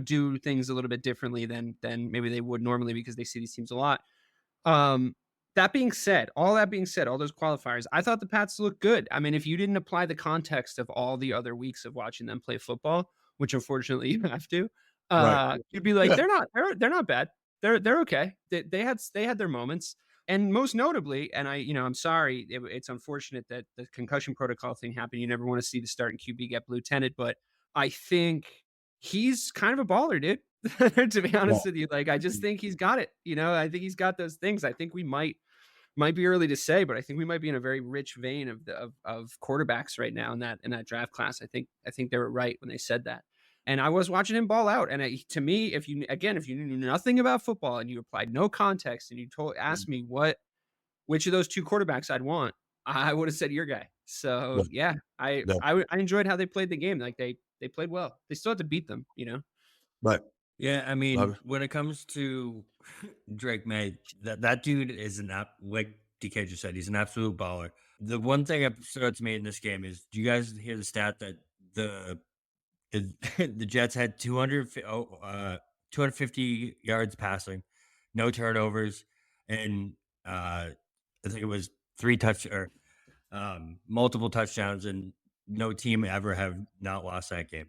do things a little bit differently than maybe they would normally because they see these teams a lot. That being said, all those qualifiers, I thought the Pats looked good. I mean, if you didn't apply the context of all the other weeks of watching them play football, which unfortunately you have to, Right. you'd be like, they're not bad. They're okay. They had their moments. And most notably, and I'm sorry, it's unfortunate that the concussion protocol thing happened. You never want to see the starting QB get blue tented, but I think he's kind of a baller, dude. To be honest with you, like I just think he's got it. I think he's got those things. I think we might be early to say, but I think we might be in a very rich vein of quarterbacks right now in that draft class. I think they were right when they said that. And I was watching him ball out. And to me, if you knew nothing about football and you applied no context and you asked me which of those two quarterbacks I'd want, I would have said your guy. So yeah, I enjoyed how they played the game. Like they played well. They still had to beat them, Right. Yeah, I mean, when it comes to Drake Maye, that dude is like DK just said, he's an absolute baller. The one thing that stood out to me in this game is, do you guys hear the stat that the Jets had 250 yards passing, no turnovers, and I think it was multiple touchdowns, and no team ever have not lost that game.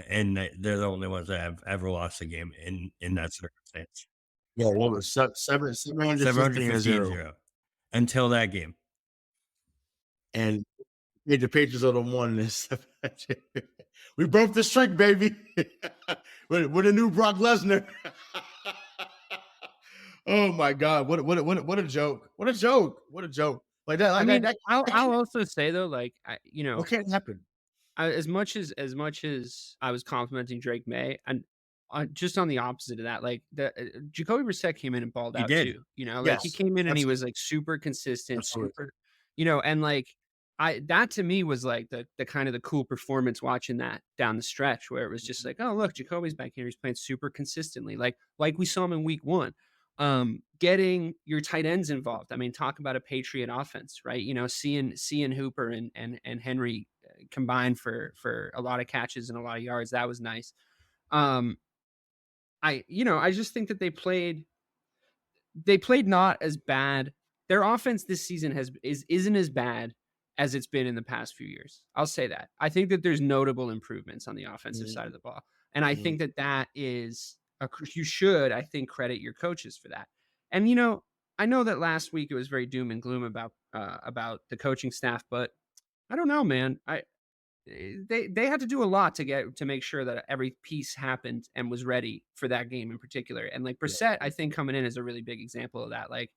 And they're the only ones that have ever lost a game in that circumstance. Yeah, what was 715 until that game. And the Patriots are the one this. We broke the streak, baby. With a new Brock Lesnar. Oh my God! What a joke! What a joke! What a joke! Like that. Like I mean, that. I'll also say though, like What can't happen? As much as I was complimenting Drake Maye, and just on the opposite of that, like Jacoby Brissett came in and balled out too. Like he came in and he was like super consistent, super, and like that to me was like the kind of the cool performance watching that down the stretch where it was just like, oh look, Jacoby's back here, he's playing super consistently, like we saw him in week 1. Getting your tight ends involved. I mean, talk about a Patriot offense, right? Seeing Hooper and Henry combined for a lot of catches and a lot of yards. That was nice. I just think that they played not as bad. Their offense this season isn't as bad as it's been in the past few years. I'll say that. I think that there's notable improvements on the offensive side of the ball. And I think that is you should, I think, credit your coaches for that. And, I know that last week it was very doom and gloom about the coaching staff, but I don't know, man. They had to do a lot to make sure that every piece happened and was ready for that game in particular. And like Brissett, I think coming in is a really big example of that. Like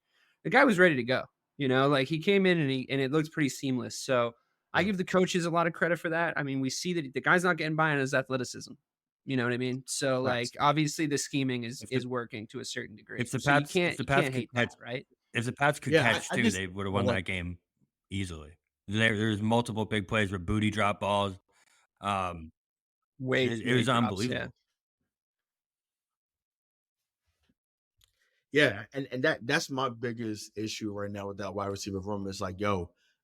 the guy was ready to go, like he came in and it looked pretty seamless. So I give the coaches a lot of credit for that. I mean, we see that the guy's not getting by on his athleticism. You know what I mean? So like obviously the scheming is working to a certain degree. If the Pats can't hate that, right? If the Pats could catch too, they would have won that game easily. There's multiple big plays where booty drop balls. It was unbelievable. Yeah, and that's my biggest issue right now with that wide receiver room. It's like,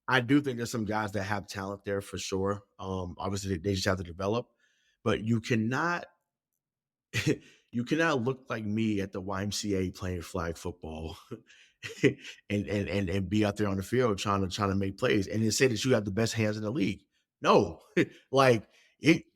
I do think there's some guys that have talent there for sure. Obviously they just have to develop, but you cannot look like me at the YMCA playing flag football and be out there on the field trying to make plays and then say that you have the best hands in the league. No, like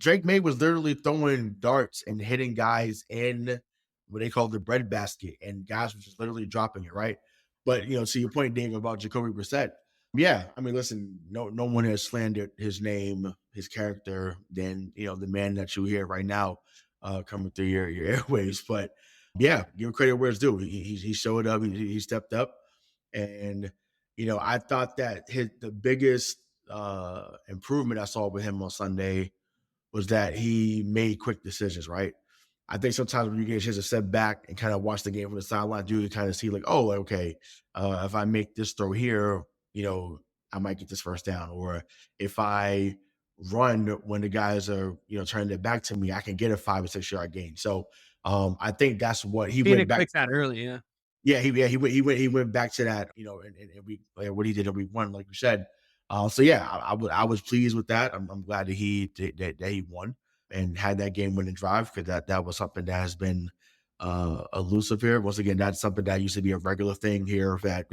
Drake Maye was literally throwing darts and hitting guys in what they call the bread basket, and guys were just literally dropping it, right? But to your point, Dave, about Jacoby Brissett, yeah, I mean, listen, no one has slandered his name, his character, than the man that you hear right now coming through your airwaves. But yeah, give him credit where it's due. He showed up, he stepped up, and I thought that the biggest improvement I saw with him on Sunday was that he made quick decisions, right? I think sometimes when you get a chance to step back and kind of watch the game from the sideline, you can kind of see like, oh, okay, if I make this throw here, I might get this first down. Or if I run when the guys are, turning their back to me, I can get a 5 or 6 yard gain. So I think that's what he went Phoenix back. fixed that early, yeah. Yeah, he went back to that, and we what he did in week 1, like you said. So yeah, I was pleased with that. I'm glad that he won and had that game winning drive, because that was something that has been elusive here. Once again, that's something that used to be a regular thing here. That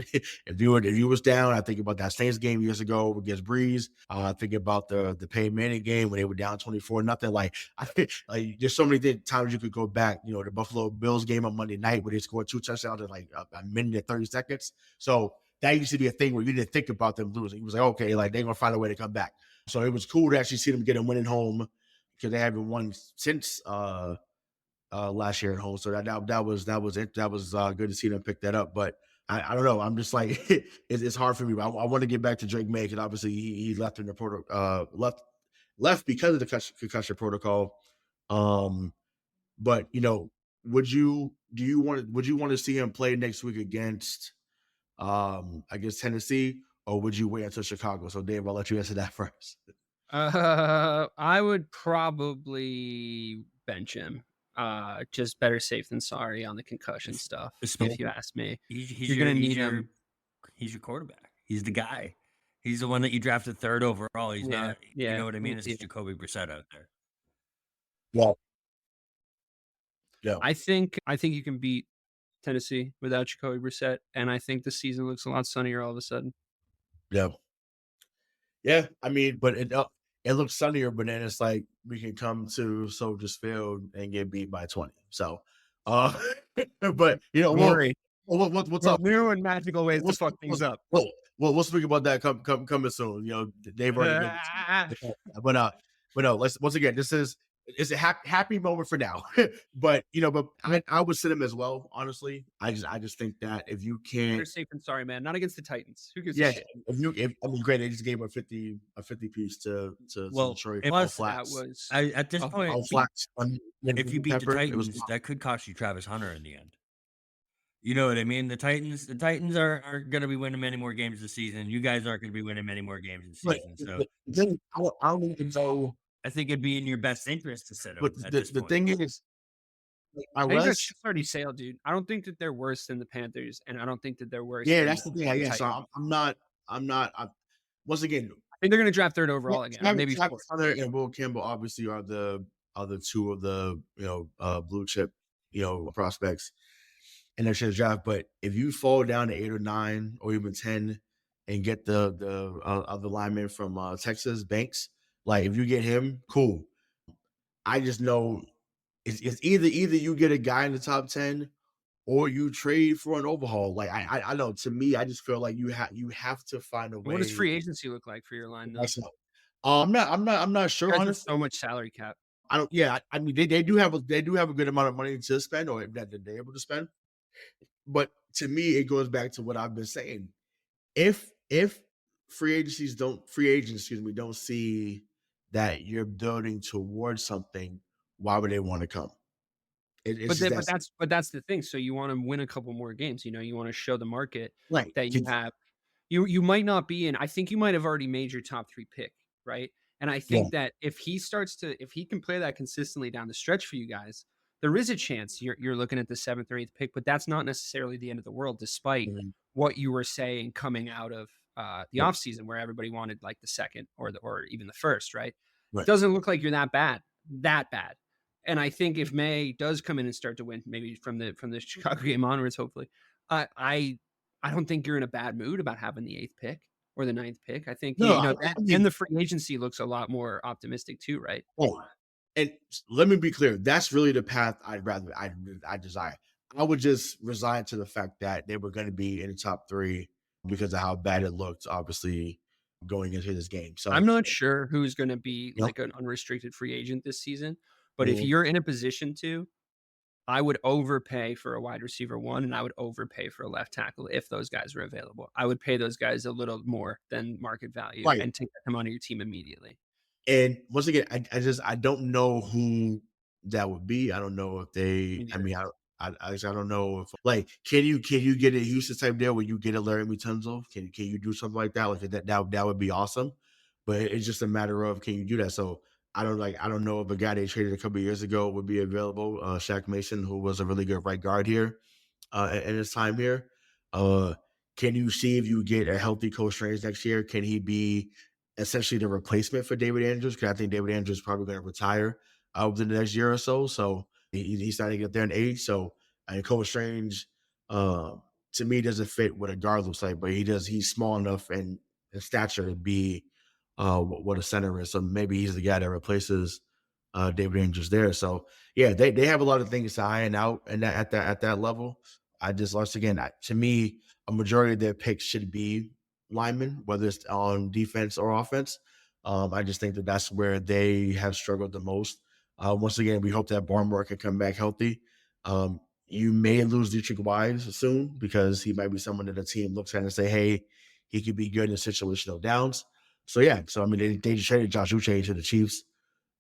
if you was down, I think about that Saints game years ago against Breeze. I think about the Payton Manning game when they were down 24-0. Like there's so many times you could go back. The Buffalo Bills game on Monday night where they scored 2 touchdowns in like a minute and 30 seconds. So that used to be a thing where you didn't think about them losing. It was like, okay, like they're gonna find a way to come back. So it was cool to actually see them get a winning home, because they haven't won since last year at home. So that was good to see them pick that up. But I don't know. I'm just like it's hard for me. But I want to get back to Drake Maye, because obviously he left in the left because of the concussion protocol. But would you want to see him play next week against against Tennessee, or would you wait until Chicago? So Dave, I'll let you answer that first. I would probably bench him. Just better safe than sorry on the concussion stuff, if you ask me. You're going to need him. He's your quarterback. He's the guy. He's the one that you drafted 3rd overall. He's not, you know what I mean? It's Jacoby Brissett out there. Well, yeah. I think you can beat Tennessee without Jacoby Brissett, and I think the season looks a lot sunnier all of a sudden. Yeah. Yeah, I mean, but it looks sunnier, but then it's like we can come to Soldiers Field and get beat by 20. So, but what's up? We're in magical ways to fuck things up. Well, we'll speak about that coming soon. They've already been, but no. Let's once again. It's a happy moment for now, but I would sit him as well. Honestly, I just think that if you can't, you're safe and sorry, man. Not against the Titans. Who gives yeah, a shit? Great. They just gave him a 50 piece to Detroit. Plus, that was at this point, if you beat Pepper, the Titans, that could cost you Travis Hunter in the end. You know what I mean? The Titans are going to be winning many more games this season. You guys aren't going to be winning many more games this season. So I don't even know. I think it'd be in your best interest to sit him. But the thing is, I think that ship's already sailed, dude. I don't think that they're worse than the Panthers, and I don't think that they're worse. Yeah, that's the thing. Yeah, so I'm not. Once again, I think they're going to draft 3rd overall again. Maybe Hunter and Will Campbell obviously are the other 2 of the blue chip prospects in their draft. But if you fall down to 8 or 9 or even 10 and get the other lineman from Texas, Banks. Like if you get him, cool. I just know it's either you get a guy in the top 10 or you trade for an overhaul. Like I know, to me, I just feel like you have to find a way. What does free agency look like for your line? I'm not sure. Honestly, so much salary cap. I don't. Yeah, I mean they do have a good amount of money to spend, or that they're able to spend. But to me, it goes back to what I've been saying. If free agents don't see that you're building towards something, why would they want to come? But that's the thing. So you want to win a couple more games. You want to show the market that you have. You might not be in. I think you might have already made your top 3 pick, right? And I think that if he can play that consistently down the stretch for you guys, there is a chance you're looking at the 7th or 8th pick. But that's not necessarily the end of the world, despite what you were saying coming out of the offseason, where everybody wanted like the 2nd or even the 1st, right? It doesn't look like you're that bad. And I think if May does come in and start to win, maybe from the Chicago game onwards, hopefully, I don't think you're in a bad mood about having the 8th pick or the 9th pick. I think and the free agency looks a lot more optimistic too, right? Oh, and let me be clear, that's really the path I desire. I would just resign to the fact that they were going to be in the top 3 because of how bad it looked, obviously, going into this game. So I'm not sure who's going to be like an unrestricted free agent this season, but if you're in a position to, I would overpay for a wide receiver 1, and I would overpay for a left tackle if those guys were available. I would pay those guys a little more than market value and take them onto your team immediately. And once again, I don't know who that would be. I don't know if they. I neither. mean, I don't know if like can you get a Houston type deal where you get a Larry Tunzel? Can you do something like that? Like that would be awesome. But it's just a matter of can you do that? So I don't know if a guy they traded a couple of years ago would be available. Shaq Mason, who was a really good right guard here in his time here. Can you see if you get a healthy Cole Strange next year? Can he be essentially the replacement for David Andrews? Because I think David Andrews is probably going to retire within the next year or so. So he's starting to get there in age. So I mean, Cole Strange, to me, doesn't fit what a guard looks like, but he does. He's small enough and in stature to be what a center is. So maybe he's the guy that replaces David Andrews there. So yeah, they have a lot of things to iron out and at that level. I just once again, to me, a majority of their picks should be linemen, whether it's on defense or offense. I just think that that's where they have struggled the most. Once again, we hope that Barmore can come back healthy. You may lose Dietrich Wise soon because he might be someone that the team looks at and say, hey, he could be good in situational downs. So yeah, so I mean, they just traded Josh Uche to the Chiefs.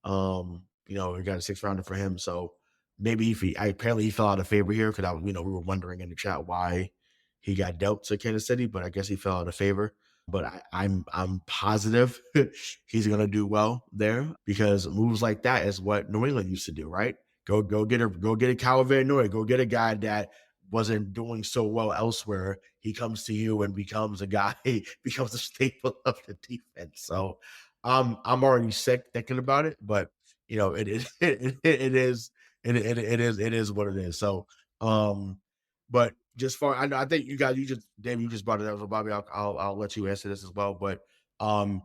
We got a 6th rounder for him. So maybe apparently he fell out of favor here because we were wondering in the chat why he got dealt to Kansas City, but I guess he fell out of favor. But I'm positive he's gonna do well there because moves like that is what New England used to do, right? Go get a Kyle Van Noy, go get a guy that wasn't doing so well elsewhere. He comes to you and becomes a guy, becomes a staple of the defense. So I'm already sick thinking about it, but it is it is what it is. So but just for I think Dave, you just brought it up. So Bobby, I'll let you answer this as well. But do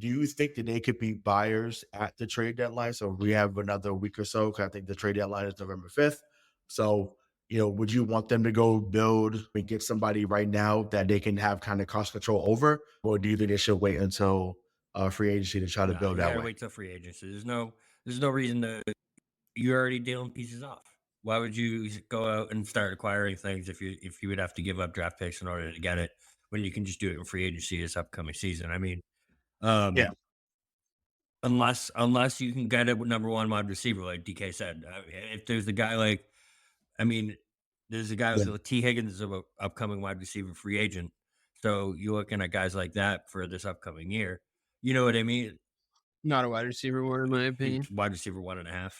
you think that they could be buyers at the trade deadline? So we have another week or so because I think the trade deadline is November 5th. So would you want them to go build and get somebody right now that they can have kind of cost control over, or do you think they should wait until free agency to try to build that way? Wait till free agency. There's no reason to. You're already dealing pieces off. Why would you go out and start acquiring things if you would have to give up draft picks in order to get it when you can just do it in free agency this upcoming season? I mean, Yeah. Unless you can get a number 1 wide receiver, like DK said. If there's a guy there's a guy with T. Higgins is an upcoming wide receiver free agent. So you're looking at guys like that for this upcoming year. You know what I mean? Not a wide receiver one, in my opinion. Wide receiver 1.5.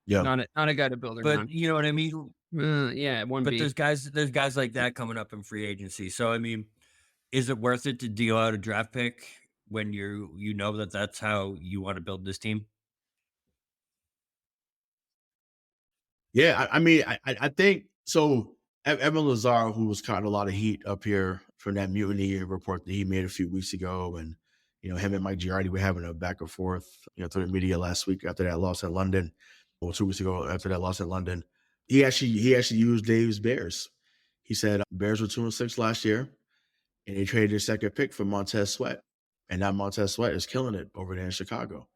Yeah. Not a guy to build around. But you know what I mean? Yeah, it won't but be. there's guys like that coming up in free agency. So I mean, is it worth it to deal out a draft pick when you know that that's how you want to build this team? Yeah, I mean, I think so. Evan Lazar, who was caught a lot of heat up here from that mutiny report that he made a few weeks ago, and him and Mike Giardi were having a back and forth, through the media last week after that loss in London, or 2 weeks ago after that loss in London. He actually used Dave's Bears. He said Bears were 2-6 last year, and they traded their 2nd pick for Montez Sweat, and now Montez Sweat is killing it over there in Chicago.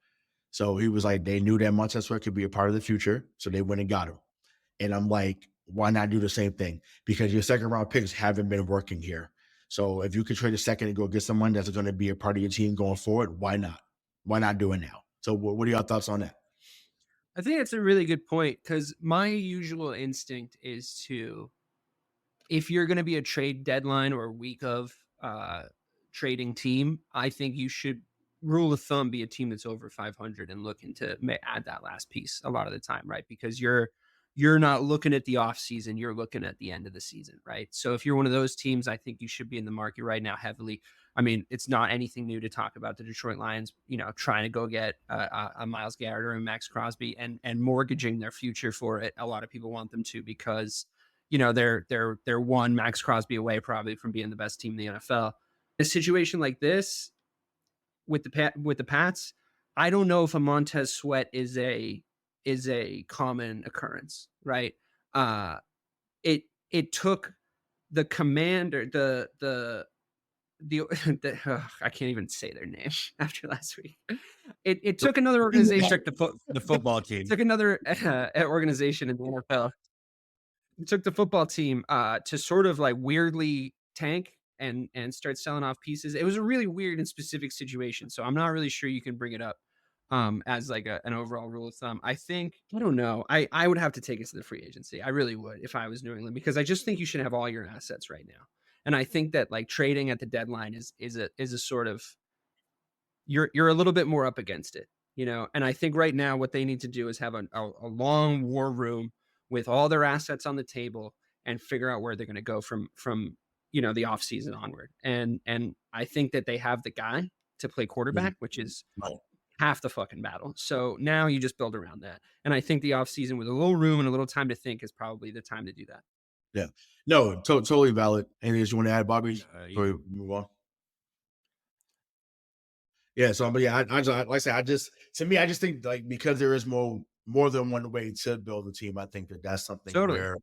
So he was like, they knew that Montez Sweat could be a part of the future, so they went and got him. And I'm like, why not do the same thing? Because your 2nd round picks haven't been working here. So if you could trade a 2nd and go get someone that's going to be a part of your team going forward, why not? Why not do it now? So what are your thoughts on that? I think that's a really good point because my usual instinct is if you're going to be a trade deadline or week of trading team, I think you should, rule of thumb, be a team that's over 500 and looking to add that last piece a lot of the time, right? Because you're not looking at the off season, you're looking at the end of the season, right? So if you're one of those teams, I think you should be in the market right now heavily. I mean, it's not anything new to talk about the Detroit Lions, trying to go get a Myles Garrett or a Max Crosby and mortgaging their future for it. A lot of people want them to because, they're one Max Crosby away probably from being the best team in the NFL. A situation like this with the Pats, I don't know if a Montez Sweat is a common occurrence, right? It took the commander, the I can't even say their name after last week. It took another organization. The football team. It took another organization in the NFL. It took the football team to sort of like weirdly tank and start selling off pieces. It was a really weird and specific situation, so I'm not really sure you can bring it up as like an overall rule of thumb. I don't know. I would have to take it to the free agency. I really would if I was New England, because I just think you should have all your assets right now. And I think that like trading at the deadline is a sort of, you're a little bit more up against it, and I think right now what they need to do is have a long war room with all their assets on the table and figure out where they're going to go from the offseason onward. And I think that they have the guy to play quarterback, which is half the fucking battle. So now you just build around that. And I think the offseason with a little room and a little time to think is probably the time to do that. Yeah. No, totally valid. Anything else you want to add, Bobby? Before we move on. Yeah. So, but yeah, like I said, I just think like, because there is more than one way to build a team, I think that's something where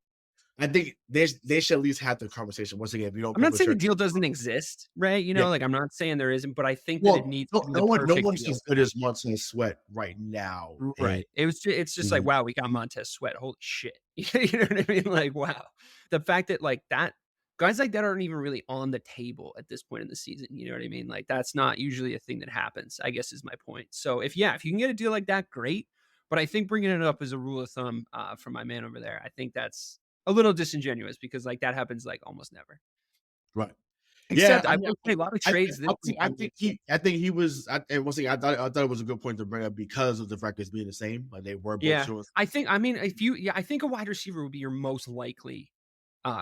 I think they should at least have the conversation. Once again, if you don't, I'm not saying the deal doesn't exist, right? Like I'm not saying there isn't, but I think that it needs. No one's as good as Montez Sweat right now, right? It's just like, wow, we got Montez Sweat. Holy shit, you know what I mean? Like, wow, the fact that like that guys like that aren't even really on the table at this point in the season. You know what I mean? Like that's not usually a thing that happens, I guess is my point. So if you can get a deal like that, great. But I think bringing it up as a rule of thumb for my man over there, I think that's a little disingenuous, because like that happens like almost never. Right. Except I will say a lot of trades. I think he was. And once again, I thought it was a good point to bring up because of the fact it's being the same. Like they were both. I think I think a wide receiver would be your most likely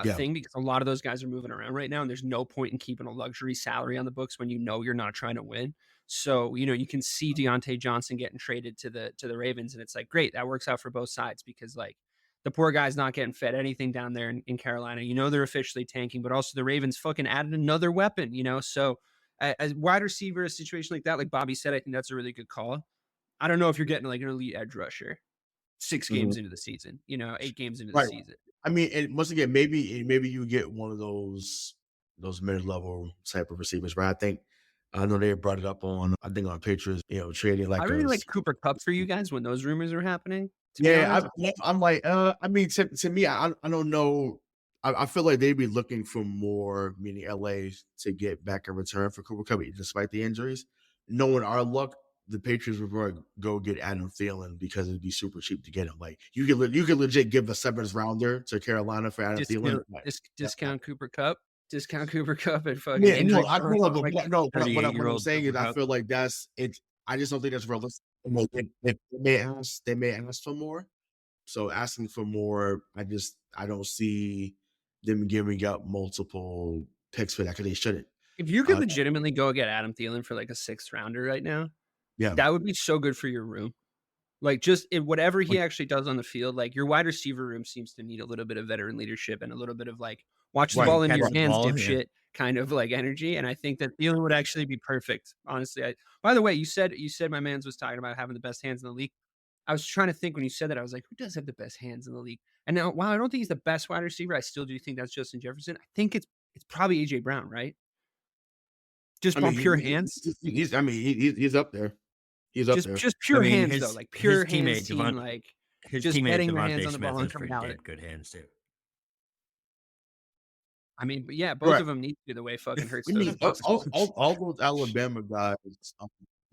thing, because a lot of those guys are moving around right now, and there's no point in keeping a luxury salary on the books when you're not trying to win. So you can see Deontay Johnson getting traded to the Ravens, and it's like, great, that works out for both sides, because like the poor guy's not getting fed anything down there in Carolina. They're officially tanking, but also the Ravens fucking added another weapon. So as wide receiver, a situation like that, like Bobby said, I think that's a really good call. I don't know if you're getting like an elite edge rusher 6 games into the season, 8 games into the season. I mean, and once again, maybe you get one of those mid-level type of receivers, right? I know they brought it up on Patriots, trading like. I really like Cooper Kupp for you guys when those rumors are happening. Yeah, I'm like, I mean, to me, I don't know. I feel like they'd be looking for more, meaning LA, to get back in return for Cooper Kupp, despite the injuries. Knowing our luck, the Patriots were going to go get Adam Thielen because it'd be super cheap to get him. Like you could legit give a 7th rounder to Carolina for Adam Thielen. Discount Cooper Kupp. Discount Cooper Kupp and fucking. Yeah, no, what I'm saying is I feel like that's it. I just don't think that's realistic. They may ask for more. So asking for more, I don't see them giving up multiple picks for that, because they shouldn't. If you could legitimately go get Adam Thielen for like a 6th rounder right now, that would be so good for your room. Like just whatever he actually does on the field, like your wide receiver room seems to need a little bit of veteran leadership and a little bit of like watch the ball into your hands, dipshit kind of like energy. And I think that Thielen would actually be perfect. Honestly, by the way, you said my man's was talking about having the best hands in the league. I was trying to think when you said that, I was like, who does have the best hands in the league? And now, while I don't think he's the best wide receiver, I still do think that's Justin Jefferson. I think it's probably AJ Brown, right? Just pure hands. He's up there. He's up there. Just pure hands, though, like pure hands. Like his just teammate getting your Devontae hands on the ball and Smith coming out. had good hands too. I mean, but yeah, both of them need to be the way fucking Hurts. All those Alabama guys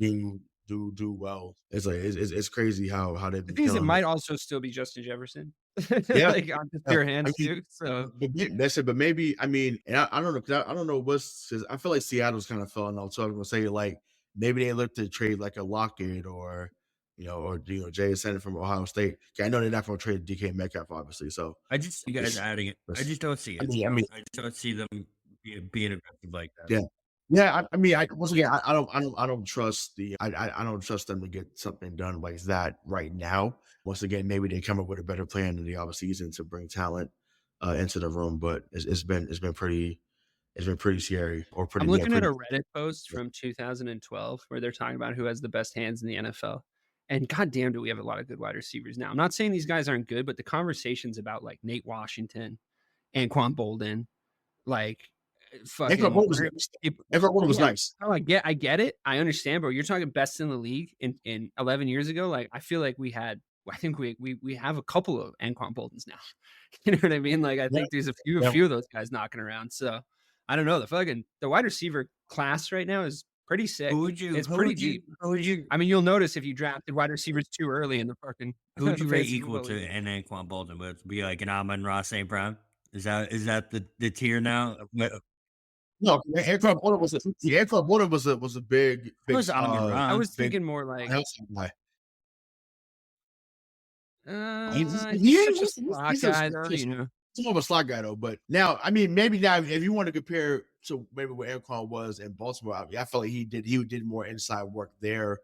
do well. It's like it's crazy how they've been. The things that might also still be Justin Jefferson. Yeah, like on just pure hands too. So that's it. But maybe I don't know. Cause I don't know because I feel like Seattle's kind of falling out. So I'm gonna say like maybe they look to trade like a Lockett or Jayson from Ohio State. I know they're not going to trade DK Metcalf, obviously. So you guys adding it. I just don't see it. I just don't see them being aggressive like that. Yeah. Once again, I don't trust I don't trust them to get something done like that right now. Once again, maybe they come up with a better plan in the offseason to bring talent into the room, but it's been pretty scary or pretty. I'm looking at a Reddit post from 2012 where they're talking about who has the best hands in the NFL. And goddamn, do we have a lot of good wide receivers now. I'm not saying these guys aren't good, but the conversations about like Nate Washington, Anquan Bolden, like fucking everyone was nice. Oh, I get it. I understand, but you're talking best in the league in 11 years ago. Like I feel like we have a couple of Anquan Boldens now. You know what I mean? Like I think there's a few of those guys knocking around. So I don't know. The wide receiver class right now is pretty sick. It's Who pretty would you deep. who would you I mean, you'll notice if you drafted wide receivers too early in the fucking who would you rate fantasy equal football to league. an Anquan Bolton? Would it be like an Amon-Ra St. Brown? Is that the tier now? No, Anquan Boldin was a big It was Amon-Ra. I was big thinking more like guy. he's such a slot guy, though, you know. He's more of a slot guy though. But now, I mean, maybe now if you want to compare to maybe what Anquan was in Baltimore, I felt like he did more inside work there.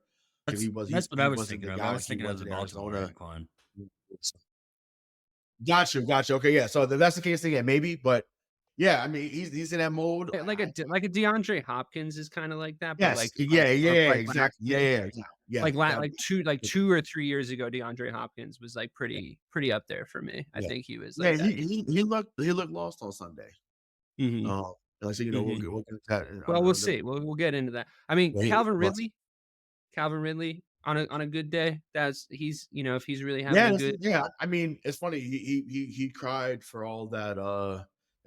That's what I was thinking of. I was thinking of the Baltimore Anquan. Gotcha. Okay, yeah. So if that's the case, then yeah, maybe. But yeah, I mean, he's in that mode. Like a DeAndre Hopkins is kind of like that. But Yes. like, Exactly. Yeah. Like 2 or 3 years ago, DeAndre Hopkins was like pretty up there for me. I think he was like he looked lost on Sunday. Mhm. Like, so, we'll get into that. Well, we'll see. We'll get into that. I mean, Calvin Ridley on a good day, he's if he's really having a good. Yeah. I mean, it's funny. He cried for all that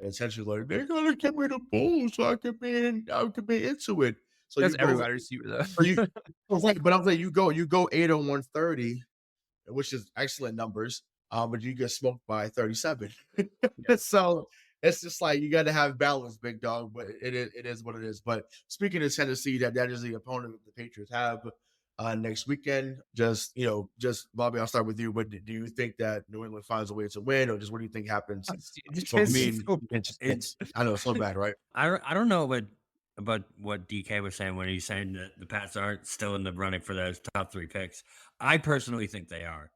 attention. Like, they're gonna give me the ball so I could be into it. So that's everybody receiver though. Right, but I'm saying you go 8 on 130, which is excellent numbers. But you get smoked by 37. So it's just like you got to have balance, big dog. But it is what it is. But speaking of Tennessee, that is the opponent that the Patriots have next weekend. Just Bobby, I'll start with you. But do you think that New England finds a way to win, or just what do you think happens? I know it's so bad, right? I don't know about what DK was saying when he's saying that the Pats aren't still in the running for those top 3 picks. I personally think they are.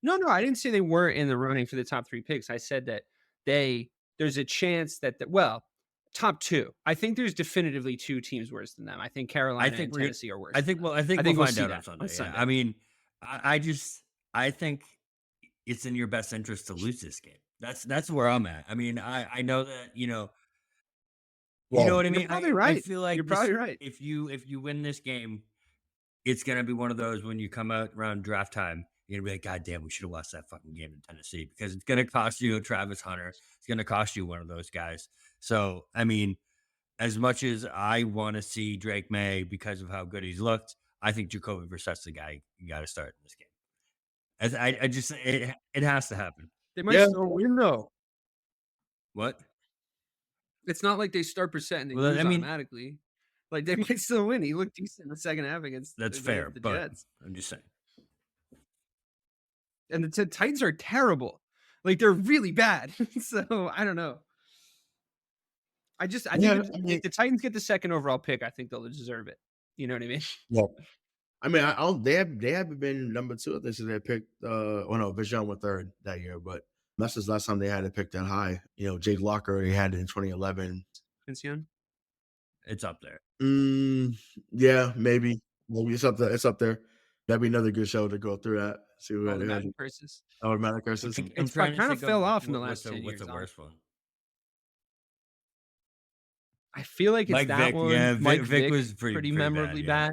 No, I didn't say they weren't in the running for the top 3 picks. I said that there's a chance that top 2. I think there's definitively 2 teams worse than them. I think Carolina and Tennessee are worse. I think we'll find out on Sunday. Yeah. I mean, I think it's in your best interest to lose this game. That's where I'm at. I mean, I know that, you know what I mean? You're probably right. I feel like you're probably right. If you win this game, it's gonna be one of those when you come out around draft time, you're gonna be like, God damn, we should have lost that fucking game in Tennessee, because it's gonna cost you a Travis Hunter. It's gonna cost you one of those guys. So I mean, as much as I want to see Drake Maye because of how good he's looked, I think Jacoby Brissett's the guy you got to start in this game. I just it has to happen. They might still win though. What? It's not like they start Brissett and they lose automatically. Like, they might still win. He looked decent in the second half against that's fair, the but Jets. I'm just saying. And the Titans are terrible. Like, they're really bad. So I don't know. I think if the Titans get the second overall pick, I think they'll deserve it. You know what I mean? Well, I mean, they haven't been number 2. I think they picked. Bijan went 3rd that year, but that's the last time they had to pick that high. Jake Locker, he had it in 2011. Vincian? It's up there. Yeah, maybe it's up there. It's up there. That'd be another good show to go through that. See what automatic curses. Automatic curses. It's kind of fell off in the last 10 years. What's the worst one? I feel like it's Mike that Vick, one. yeah, Mike Vick Vick was pretty memorably bad.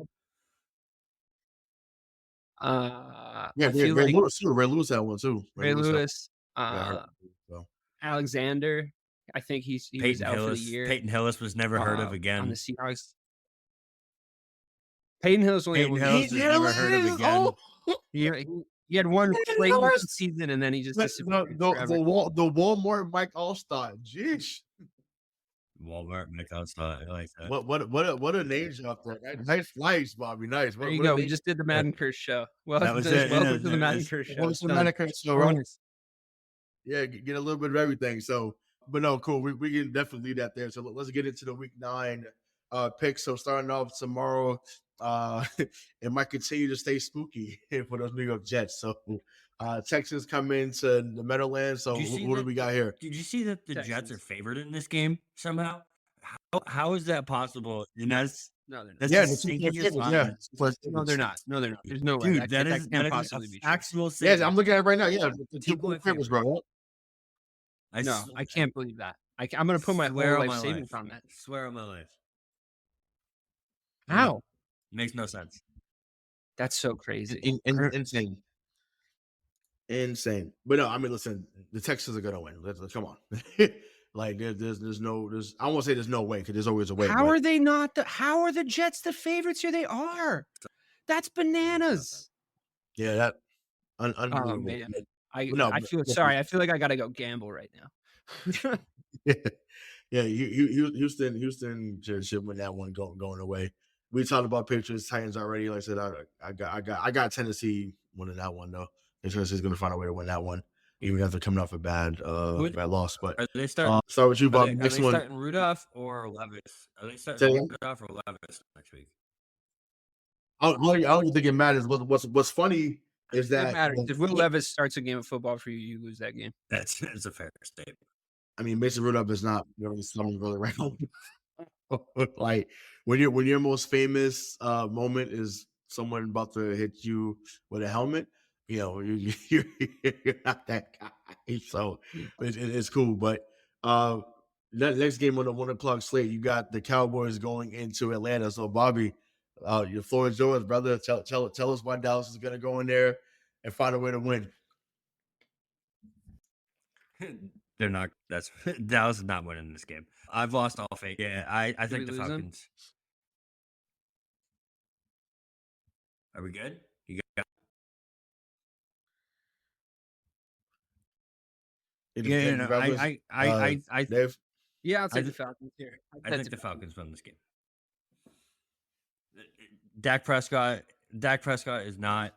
Yeah, Ray Lewis had one too. Ray Lewis, Alexander. I think he was out for the year. Peyton Hillis was never heard of again on the Seahawks. Peyton Hillis only was never heard of again. He had one great season and then he just disappeared. The Walmart Mike All-Star. Jeez. Walmart Mike All-Star. I like that. What a name drop there. Nice, Bobby. Nice. There you go. We just did the Madden Curse show. Well, that was it. Welcome to the Madden Curse show. Welcome to the Madden Curse show, right? Yeah, get a little bit of everything. So, but no, cool. We can definitely leave that there. So let's get into the Week 9 picks. So starting off tomorrow, it might continue to stay spooky for those New York Jets. So Texans come into the Meadowlands. So what do we got here? Did you see that the Jets are favored in this game somehow? How is that possible? And no, they're not. No, they're not. No, they're not. There's no way. Dude, that can't possibly be actual. Yeah, I'm looking at it right now. Yeah, the 2 favorites, bro. I can't believe that. I'm going to put my whole life savings on that. Swear on my life. How? Makes no sense. That's so crazy. Insane. But no, I mean, listen, the Texans are going to win. Let's come on. Like there's no I won't say there's no way because there's always a way. How are they not? How are the Jets the favorites here? They are. That's bananas. Yeah, that Oh unbelievable. man, No, I feel sorry. I feel like I gotta go gamble right now. yeah. Houston should win that one going away. We talked about Patriots Titans already. Like I said, I got Tennessee winning that one though. Tennessee's going to find a way to win that one, even after coming off a bad loss. But are they starting? Start with you, Bob. Are Next they one. starting Rudolph or Levis? Are they starting Rudolph or Levis next week? I don't think it matters. What's funny is that it matters. If Will Levis starts a game of football for you, you lose that game. That's a fair statement. I mean, Mason Rudolph is not really someone going around. Like when your most famous moment is someone about to hit you with a helmet, you know, you're not that guy. So it's cool. But that next game on the 1 o'clock slate, you got the Cowboys going into Atlanta. So Bobby, your floor is yours, brother. Tell us why Dallas is going to go in there and find a way to win. They're not. Dallas is not winning this game. I've lost all faith. Yeah, I think the Falcons. Are we good? You got. I Dave? Yeah, I'll take the Falcons here. I think the Falcons win this game. Dak Prescott is not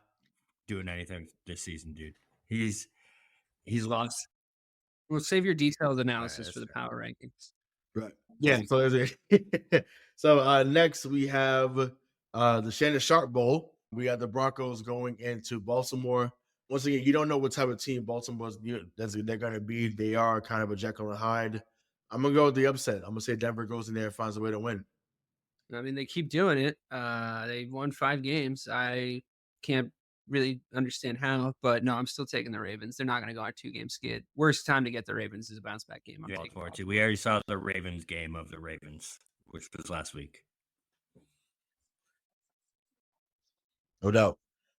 doing anything this season, dude. He's lost. We'll save your detailed analysis for the power rankings. Right. Yeah. So there's so next we have the Shannon Sharp Bowl. We got the Broncos going into Baltimore. Once again, you don't know what type of team Baltimore's they're going to be. They are kind of a Jekyll and Hyde. I'm gonna go with the upset. I'm gonna say Denver goes in there and finds a way to win. I mean, they keep doing it. They've won 5 games. I can't really understand how, but no, I'm still taking the Ravens. They're not going to go on a 2-game skid. Worst time to get the Ravens is a bounce back game. We already saw the Ravens game of the Ravens, which was last week. No doubt.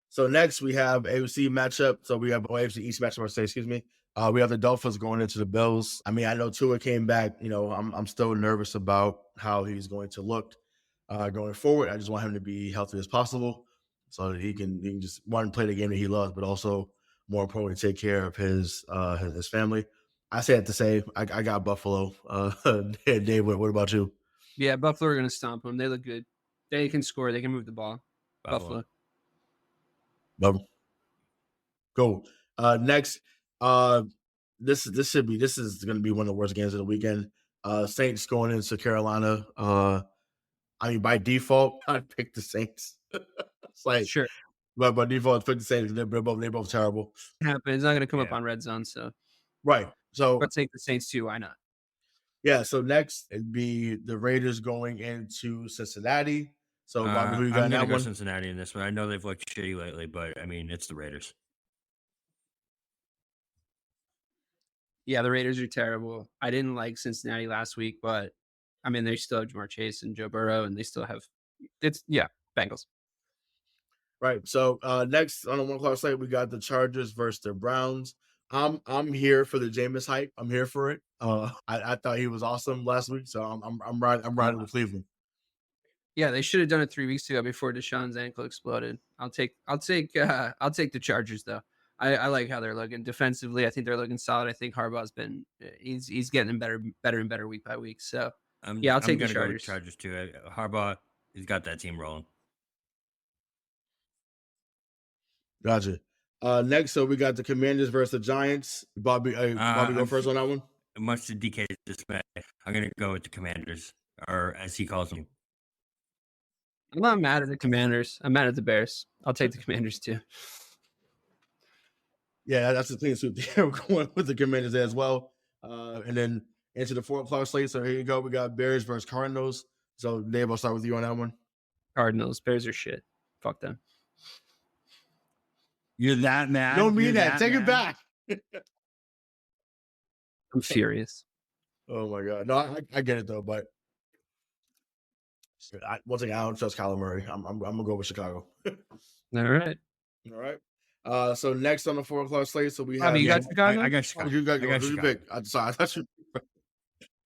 So next we have AFC matchup. So we have AFC East matchup. Excuse me. We have the Dolphins going into the Bills. I mean, I know Tua came back. You know, I'm still nervous about how he's going to look going forward. I just want him to be healthy as possible, so that he can just one play the game that he loves, but also more importantly take care of his family. I say that to say I got Buffalo. Dave, what about you? Yeah, Buffalo are going to stomp them. They look good. They can score. They can move the ball. Buffalo. Go. Next, this is going to be one of the worst games of the weekend. Saints going into Carolina. I mean, by default, I picked the Saints. It's like sure, but by default, I picked the Saints. They're both terrible. It's not going to come up on red zone, so right. So let's take the Saints too. Why not? Yeah. So next it'd be the Raiders going into Cincinnati. So Bobby, who you got I'm in that one? Cincinnati in this one. I know they've looked shitty lately, but I mean, it's the Raiders. Yeah, the Raiders are terrible. I didn't like Cincinnati last week, but I mean, they still have Jamar Chase and Joe Burrow, and they still have Bengals. Right. So next on the 1 o'clock slate, we got the Chargers versus the Browns. I'm here for the Jameis hype. I'm here for it. I thought he was awesome last week, so I'm riding with Cleveland. Yeah, they should have done it 3 weeks ago before Deshaun's ankle exploded. I'll take the Chargers though. I like how they're looking defensively. I think they're looking solid. I think Harbaugh's been he's getting better and better week by week. So I'll take the Chargers. Go with Chargers too. Harbaugh, he's got that team rolling. Gotcha. Next, so we got the Commanders versus the Giants. Bobby, go first on that one. Much to DK's dismay, I'm gonna go with the Commanders, or as he calls them. I'm not mad at the Commanders. I'm mad at the Bears. I'll take the Commanders too. Yeah, that's the thing. So we're going with the Commanders as well. And then into the 4 o'clock slate. So here you go. We got Bears versus Cardinals. So Dave, I'll start with you on that one. Cardinals. Bears are shit. Fuck them. You're that mad? Don't mean that. Take it back. I'm furious. Oh my god. No, I get it though, but once again, I don't trust Kyler Murray. I'm gonna go with Chicago. All right. So next on the 4 o'clock slate, so we have. You got Chicago? I got Chicago. You got Chicago. Pick. Sorry, I thought you.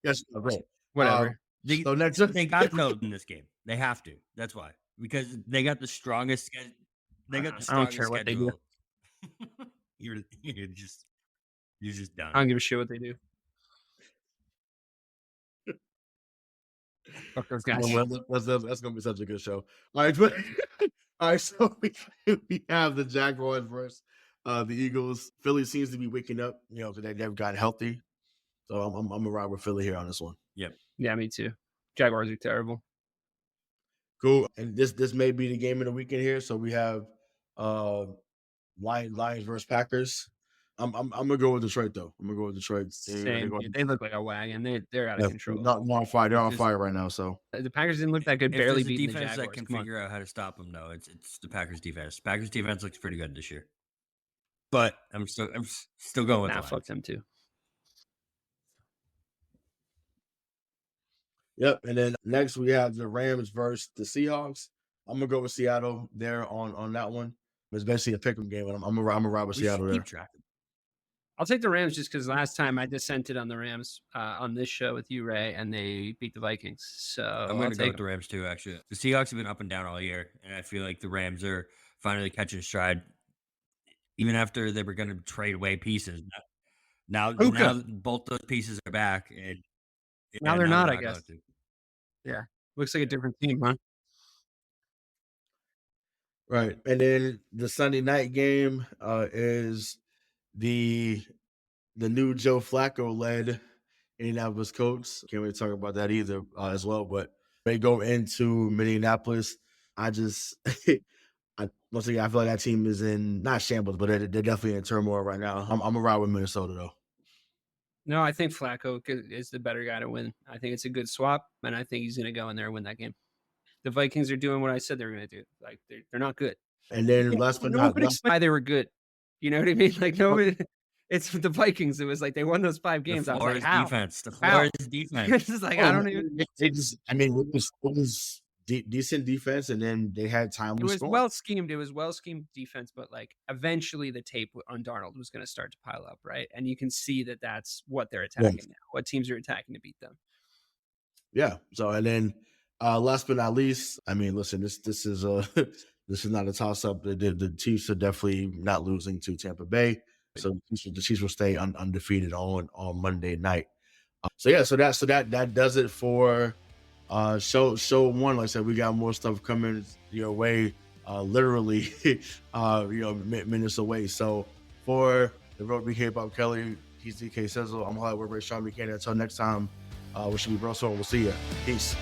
Yes, great. Whatever. So next, They got to know in this game. They have to. That's why. Because they got the strongest schedule. They got the I don't strongest care what they do. schedule. You're just done. I don't give a shit what they do. Fuck those guys. That's gonna be such a good show. All right, but all right. So we have the Jaguars versus the Eagles. Philly seems to be waking up. You know, they've gotten healthy. So I'm gonna ride with Philly here on this one. Yep. Yeah, me too. Jaguars are terrible. Cool. And this may be the game of the weekend here. So we have Lions versus Packers. I'm gonna go with Detroit though. I'm gonna go with Detroit. They look like a wagon. They're out of control. Not on fire. They're on fire right now. So the Packers didn't look that good. Barely beat the defense Jaguars. that can figure out how to stop them. No, it's the Packers defense. Packers defense looks pretty good this year. But I'm still going with Nah, the fuck them too. Yep. And then next we have the Rams versus the Seahawks. I'm gonna go with Seattle there on that one. It's basically a pick'em game, and I'm gonna ride with Seattle there. I'll take the Rams just because last time I dissented on the Rams on this show with you, Ray, and they beat the Vikings. So I'm going to go with the Rams too, actually. The Seahawks have been up and down all year, and I feel like the Rams are finally catching stride. Even after they were going to trade away pieces. Now both those pieces are back. And now they're not, I guess. Yeah. Looks like a different team, huh? Right. And then the Sunday night game is the new Joe Flacco led Indianapolis Colts. Can't really talk about that either as well. But they go into Minneapolis. Once again, I feel like that team is in not shambles, but they're definitely in turmoil right now. I'm gonna ride with Minnesota though. No, I think Flacco is the better guy to win. I think it's a good swap, and I think he's going to go in there and win that game. The Vikings are doing what I said they were going to do. Like they're not good. And then last but not least, why they were good. You know what I mean? Like nobody. It's the Vikings. It was like they won those 5 games. I was like, how? Defense. The Florida's defense. It's just like I don't even. It was decent defense, and then they had time. It was well schemed. It was well schemed defense, but like eventually the tape on Darnold was going to start to pile up, right? And you can see that that's what they're attacking now. What teams are attacking to beat them? Yeah. So and then last but not least, I mean, listen, this is this is not a toss up. The Chiefs are definitely not losing to Tampa Bay, so the Chiefs will stay undefeated on Monday night. So that does it for. Show 1. Like I said, we got more stuff coming your way, literally, minutes away. So for the Road BK Bob Kelly, he's DK Sizzle. I'm Hollywood Rayshawn Buchanan. Until next time, we should be bro. So we'll see you. Peace.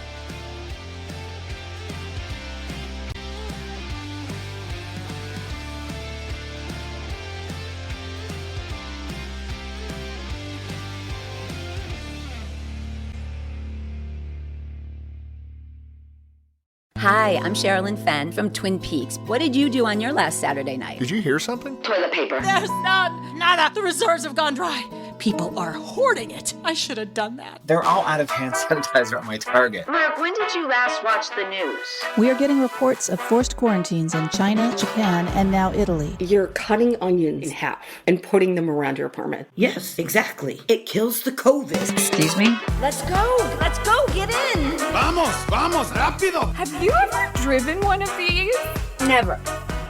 Hi, I'm Sherilyn Fenn from Twin Peaks. What did you do on your last Saturday night? Did you hear something? Toilet paper. There's nada. The reserves have gone dry. People are hoarding it. I should have done that. They're all out of hand sanitizer at my Target. Mark, when did you last watch the news? We are getting reports of forced quarantines in China, Japan, and now Italy. You're cutting onions in half and putting them around your apartment. Yes, exactly. It kills the COVID. Excuse me? Let's go, get in. Vamos, rápido. Have you ever driven one of these? Never.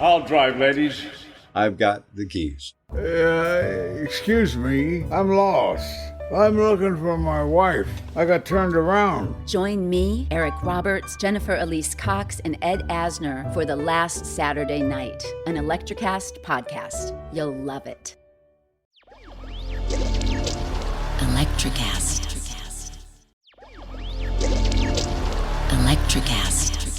I'll drive, ladies. I've got the keys. Excuse me, I'm lost. I'm looking for my wife. I got turned around. Join me, Eric Roberts, Jennifer Elise Cox, and Ed Asner for The Last Saturday Night, an Electrocast podcast. You'll love it. Electrocast. Electrocast.